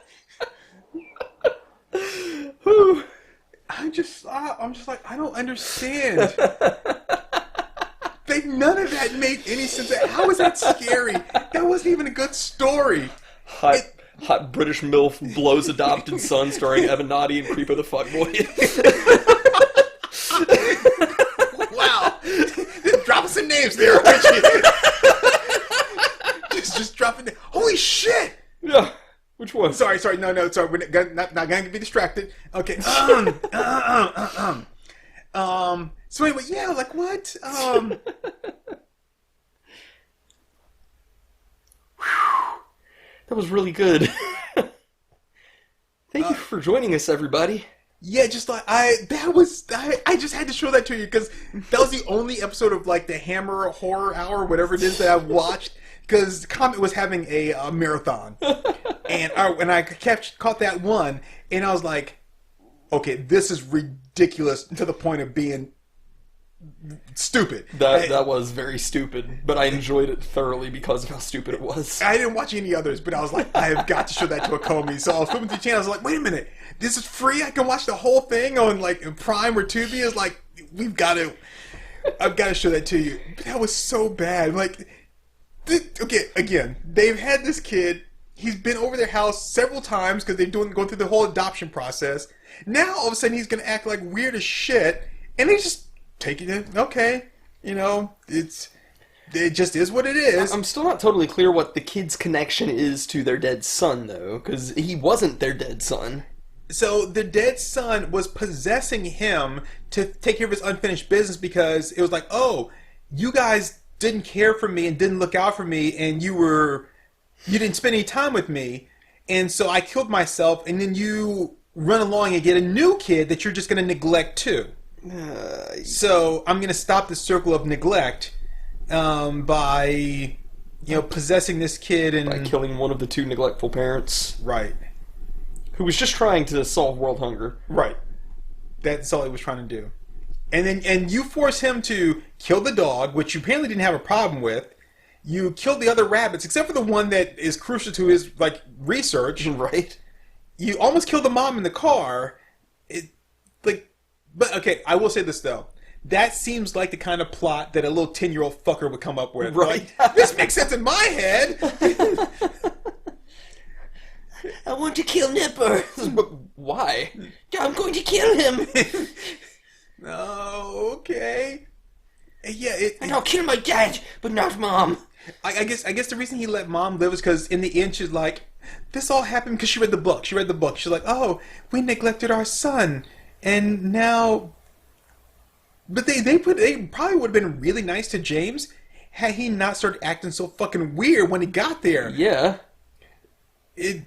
Whew. I'm just like, I don't understand. None of that made any sense. How is that scary? That wasn't even a good story. Hot British MILF blows adopted son, starring Evan Noddy and Creepo the fuckboy. Wow. Just dropping some names there, aren't you? just dropping names. Holy shit! Yeah. Which one? Sorry. No. Sorry. We're not gonna be distracted. Okay. So anyway, yeah. Like what? That was really good. Thank you for joining us, everybody. Yeah, just like I just had to show that to you because that was the only episode of like the Hammer Horror Hour, whatever it is that I've watched. Because Comet was having a marathon, and I caught that one, and I was like, okay, this is ridiculous to the point of being stupid. That was very stupid, but I enjoyed it thoroughly because of how stupid it was. I didn't watch any others, but I was like, I have got to show that to Acomi. So I was flipping through the channel. I was like, wait a minute, this is free. I can watch the whole thing on like Prime or Tubi. It's like I've got to show that to you. But that was so bad. Like, okay, again, they've had this kid. He's been over their house several times because they're going through the whole adoption process. Now all of a sudden he's going to act like weird as shit, and they just take it. Okay, you know, it just is what it is. I'm still not totally clear what the kid's connection is to their dead son, though, because he wasn't their dead son. So the dead son was possessing him to take care of his unfinished business because it was like, oh, you guys didn't care for me and didn't look out for me, and you didn't spend any time with me, and so I killed myself, and then you run along and get a new kid that you're just going to neglect too. So I'm going to stop the circle of neglect by, possessing this kid and By killing one of the two neglectful parents. Right. Who was just trying to solve world hunger. Right. That's all he was trying to do. And you force him to kill the dog, which you apparently didn't have a problem with. You killed the other rabbits, except for the one that is crucial to his research. Right. You almost killed the mom in the car. But okay, I will say this though. That seems like the kind of plot that a little 10-year-old fucker would come up with. Right. Like, this makes sense in my head. I want to kill Nipper. But why? I'm going to kill him. Oh, okay. Yeah, And I'll kill my dad, but not Mom. I guess the reason he let mom live is because in the end she's like, this all happened because she read the book. She's like, oh, we neglected our son, and now. But they probably would have been really nice to James had he not started acting so fucking weird when he got there. Yeah. That's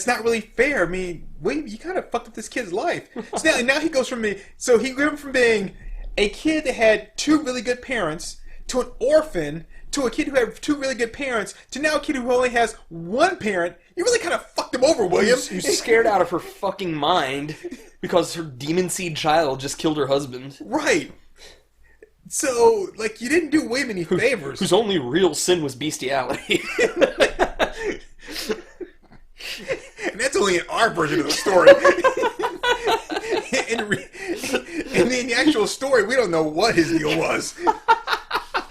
not really fair. I mean, you kind of fucked up this kid's life. So now he goes from he went from being a kid that had two really good parents to an orphan to a kid who had two really good parents to now a kid who only has one parent. You really kind of fucked him over, William. Who's scared out of her fucking mind because her demon seed child just killed her husband. Right. So, you didn't do William any favors. Whose only real sin was bestiality. And that's only in our version of the story. And in the actual story, we don't know what his deal was.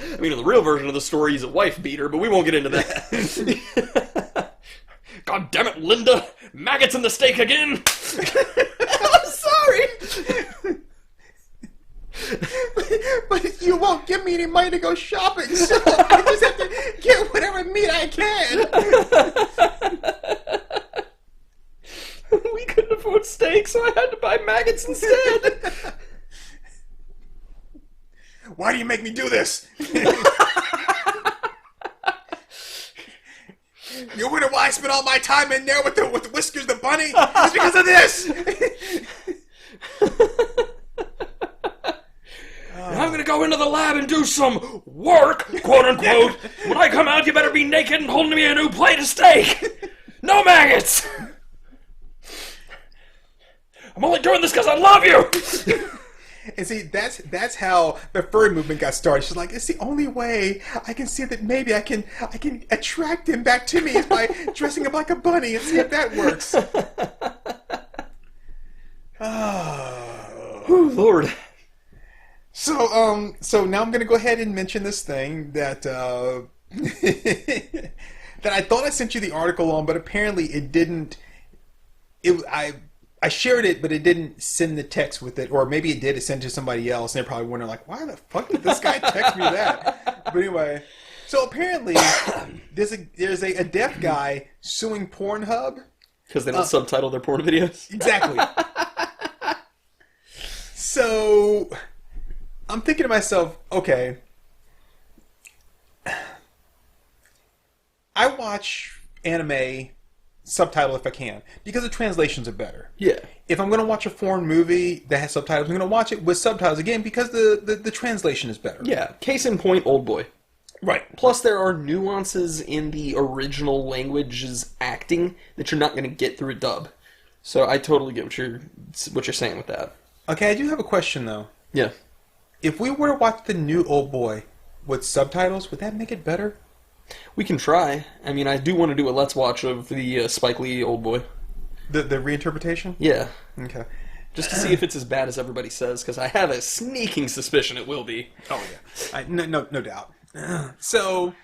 I mean, in the real version of the story, he's a wife beater, but we won't get into that. God damn it, Linda! Maggots in the steak again! I'm sorry. But you won't give me any money to go shopping, so I just have to get whatever meat I can. We couldn't afford steak, so I had to buy maggots instead. Why do you make me do this? You wonder why I spent all my time in there with the Whiskers the bunny? It's because of this. I'm gonna go into the lab and do some work, quote unquote. When I come out, you better be naked and holding me a new plate of steak. No maggots. I'm only doing this because I love you. And see, that's how the furry movement got started. She's like, it's the only way I can see that maybe I can attract him back to me is by dressing him like a bunny and see if that works. Oh, Lord. So now I'm gonna go ahead and mention this thing that that I thought I sent you the article on, but apparently it didn't. I shared it, but it didn't send the text with it, or maybe it did. It sent it to somebody else, and they're probably wondering, like, why the fuck did this guy text me that? But anyway, so apparently there's a deaf guy suing Pornhub Because they don't subtitle their porn videos? Exactly. So I'm thinking to myself, okay, I watch anime subtitle if I can, because the translations are better. Yeah. If I'm going to watch a foreign movie that has subtitles, I'm going to watch it with subtitles again because the translation is better. Yeah. Case in point, Old Boy. Right. Plus, there are nuances in the original language's acting that you're not going to get through a dub. So I totally get what you're saying with that. Okay, I do have a question though. Yeah. If we were to watch the new Old Boy with subtitles, would that make it better? We can try. I mean, I do want to do a Let's Watch of the Spike Lee Old Boy. The reinterpretation? Yeah. Okay. Just to see if it's as bad as everybody says, because I have a sneaking suspicion it will be. Oh yeah, no doubt. So,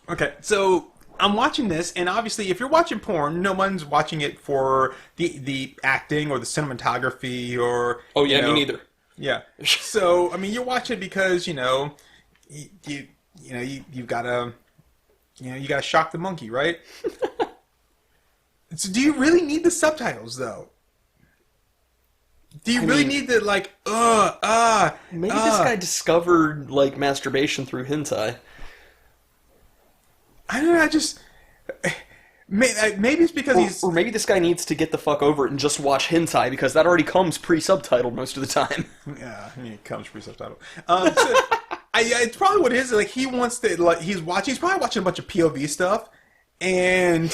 okay, so I'm watching this, and obviously, if you're watching porn, no one's watching it for the acting or the cinematography or. Oh yeah, you know, me neither. Yeah. So I mean, you watch it because you gotta you gotta shock the monkey, right? So do you really need the subtitles though? Do you really need the Maybe this guy discovered like masturbation through hentai. I don't know. I just maybe it's because Or maybe this guy needs to get the fuck over it and just watch hentai because that already comes pre-subtitled most of the time. Yeah, it comes pre-subtitled. It's probably what it is. Like he wants to he's probably watching a bunch of POV stuff. And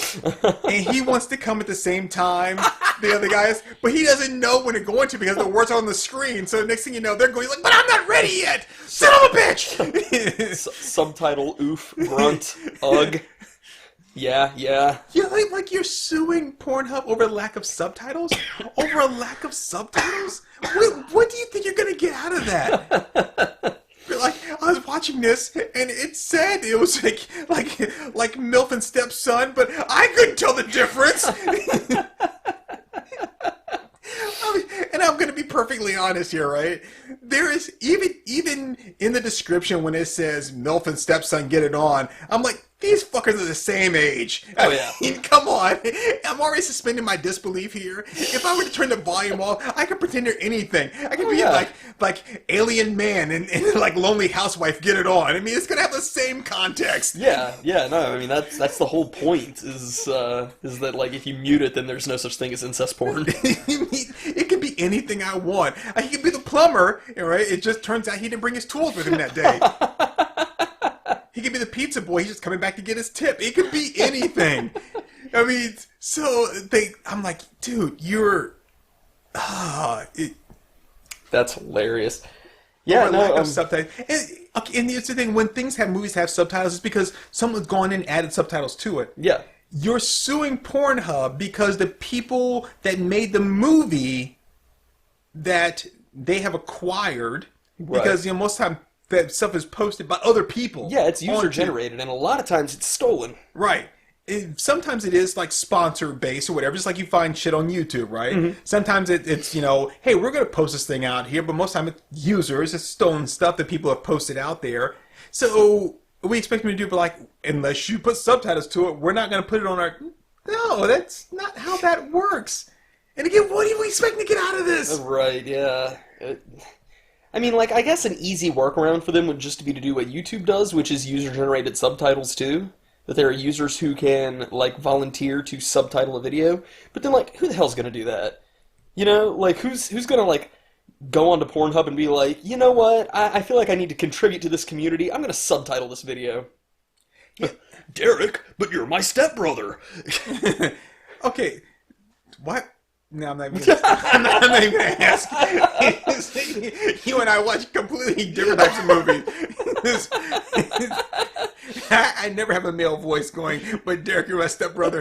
he wants to come at the same time the other guys, but he doesn't know when it's going to because the words are on the screen. So the next thing you know, they're going like, "But I'm not ready yet, son of a bitch!" Subtitle, oof, grunt, ugh. Yeah. Yeah, like you're suing Pornhub over a lack of subtitles? Over a lack of subtitles? What do you think you're gonna get out of that? Like I was watching this and it said it was like MILF and Stepson, but I couldn't tell the difference. And I'm going to be perfectly honest here, right? There is even in the description when it says MILF and Stepson get it on, I'm like, these fuckers are the same age. Oh, yeah. I mean, come on. I'm already suspending my disbelief here. If I were to turn the volume off, I could pretend they're anything. I could be like Alien Man and like Lonely Housewife get it on. I mean, it's going to have the same context. Yeah, no, I mean, that's the whole point, is that, like, if you mute it, then there's no such thing as incest porn. It could be anything I want. He could be the plumber, right? It just turns out he didn't bring his tools with him that day. He could be the pizza boy. He's just coming back to get his tip. It could be anything. I mean, so I'm like, dude, you're. That's hilarious. Yeah, no. Lack of subtitles. And the other thing, when movies have subtitles, it's because someone's gone in and added subtitles to it. Yeah. You're suing Pornhub because the people that made the movie that they have acquired, because most of the time that stuff is posted by other people. Yeah, it's user generated, and a lot of times it's stolen. Right. Sometimes it is like sponsor based or whatever, just like you find shit on YouTube, right? Mm-hmm. Sometimes it's hey, we're going to post this thing out here, but most of the time it's users, it's stolen stuff that people have posted out there. So we expect them to do, but like, unless you put subtitles to it, we're not going to put it on our. No, that's not how that works. And again, what are we expecting to get out of this? Right, yeah. I mean, like, I guess an easy workaround for them would just be to do what YouTube does, which is user-generated subtitles, too. That there are users who can, like, volunteer to subtitle a video. But then, like, who the hell's gonna do that? You know? Like, who's gonna, like, go onto Pornhub and be like, you know what? I feel like I need to contribute to this community. I'm gonna subtitle this video. Derek, but you're my stepbrother. Okay. What? No, I'm not even going to ask. You and I watch completely different types of movies. I never have a male voice going, but Derek, you're my stepbrother.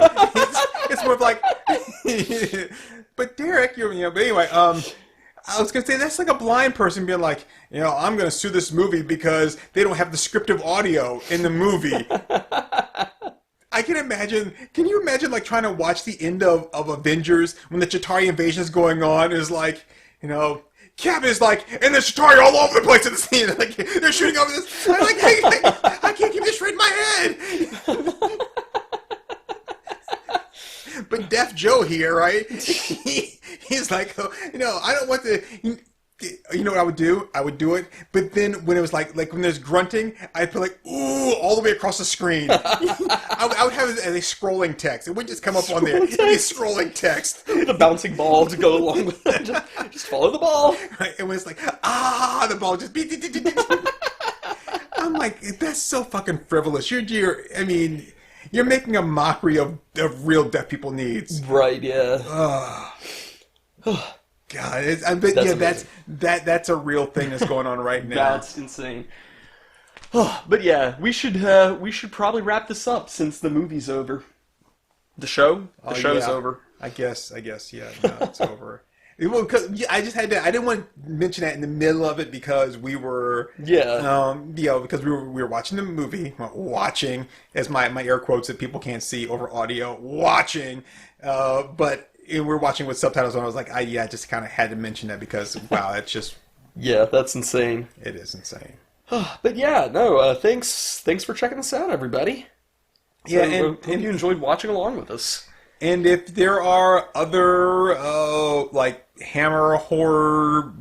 It's more of like, but Derek, but anyway, I was going to say, that's like a blind person being like, I'm going to sue this movie because they don't have descriptive audio in the movie. Can you imagine like trying to watch the end of Avengers when the Chitauri invasion is going on? Is like, Cap is like, and there's Chitauri all over the place in the scene. Like, they're shooting over this. I'm like, hey, I can't keep this straight in my head. But Deaf Joe here, right? He's like, I don't want to. You know what I would do? I would do it, but then when it was like when there's grunting, I'd put like, ooh, all the way across the screen. I would have it as a scrolling text. It wouldn't just come up on there. It'd be scrolling text. The bouncing ball to go along with it. Just follow the ball. Right? And when it's like, the ball just beat. I'm like, that's so fucking frivolous. You're making a mockery of real deaf people needs. Right, yeah. God, but That's yeah, amazing. that's a real thing that's going on right now. That's insane. But yeah, we should probably wrap this up since the movie's over. The show's yeah. over. I guess, yeah, no, it's over. Well, because I just had to. I didn't want to mention that in the middle of it because we were, because we were watching the movie, watching as my air quotes that people can't see over audio, watching, but we're watching with subtitles on. I was like, I just kind of had to mention that because wow, it's just that's insane. it is insane. But yeah, no, thanks for checking this out, everybody. So, Yeah, and hope you enjoyed watching along with us. And if there are other like Hammer horror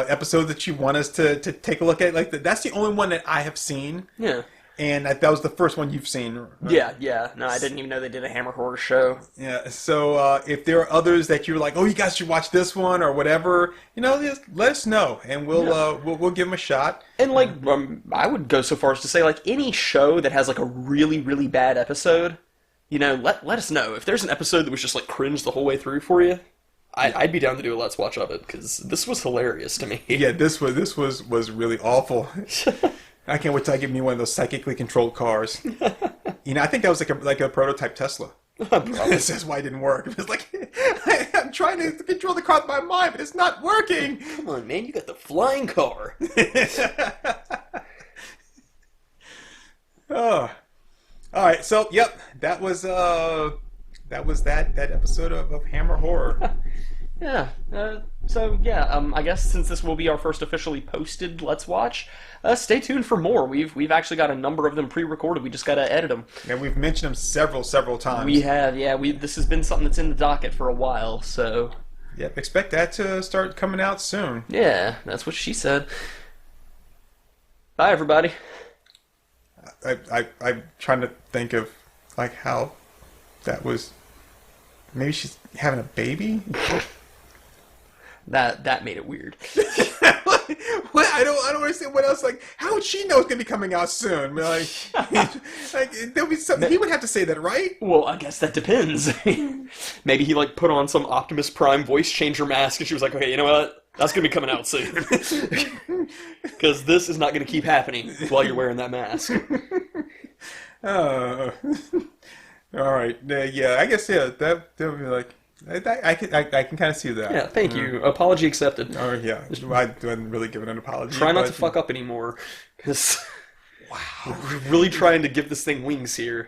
episodes that you want us to take a look at, like that's the only one that I have seen. Yeah. And that was the first one you've seen. Right? Yeah. No, I didn't even know they did a Hammer horror show. Yeah. So if there are others that you're like, oh, you guys should watch this one or whatever, just let us know, and we'll give them a shot. And like, I would go so far as to say, like, any show that has like a really, really bad episode, let us know. If there's an episode that was just like cringe the whole way through for you, I'd be down to do a Let's Watch of it, because this was hilarious to me. Yeah, this was really awful. I can't wait till I get me one of those psychically controlled cars. I think that was like a prototype Tesla. That's why it didn't work. It was like, I'm trying to control the car with my mind, but it's not working. Come on, man, you got the flying car. Oh. All right, so yep, that was that episode of Hammer Horror. Yeah. I guess since this will be our first officially posted Let's Watch, stay tuned for more. We've actually got a number of them pre-recorded. We just got to edit them. And we've mentioned them several times. We have, yeah. This has been something that's in the docket for a while, so. Yep, expect that to start coming out soon. Yeah, that's what she said. Bye, everybody. I'm trying to think of like how that was. Maybe she's having a baby. That made it weird. What? I don't understand what else. Like, how would she know it's gonna be coming out soon? Like there'll be something. He would have to say that, right? Well, I guess that depends. Maybe he like put on some Optimus Prime voice changer mask, and she was like, "Okay, you know what? That's gonna be coming out soon." Because this is not gonna keep happening while you're wearing that mask. Oh. All right. Yeah. I guess that would be like. I can kind of see that. Yeah, thank you. Apology accepted. Oh yeah, I didn't really give it an apology. Try not to fuck up anymore, because we're really trying to give this thing wings here.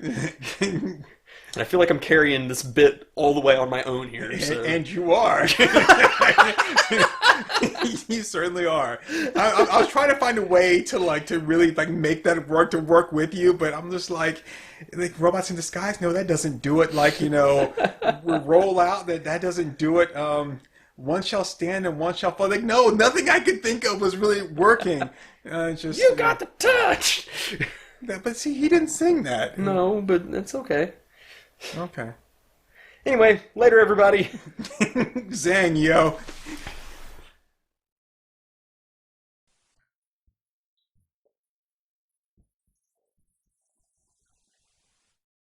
And I feel like I'm carrying this bit all the way on my own here. So. And you are. You certainly are. I was trying to find a way to really make that work with you, but I'm just like robots in disguise. No, that doesn't do it. We roll out. That doesn't do it. One shall stand and one shall fall. Like, no, nothing I could think of was really working. You got the touch. But see, he didn't sing that. No, but it's okay. Okay. Anyway, later, everybody. Zang, yo.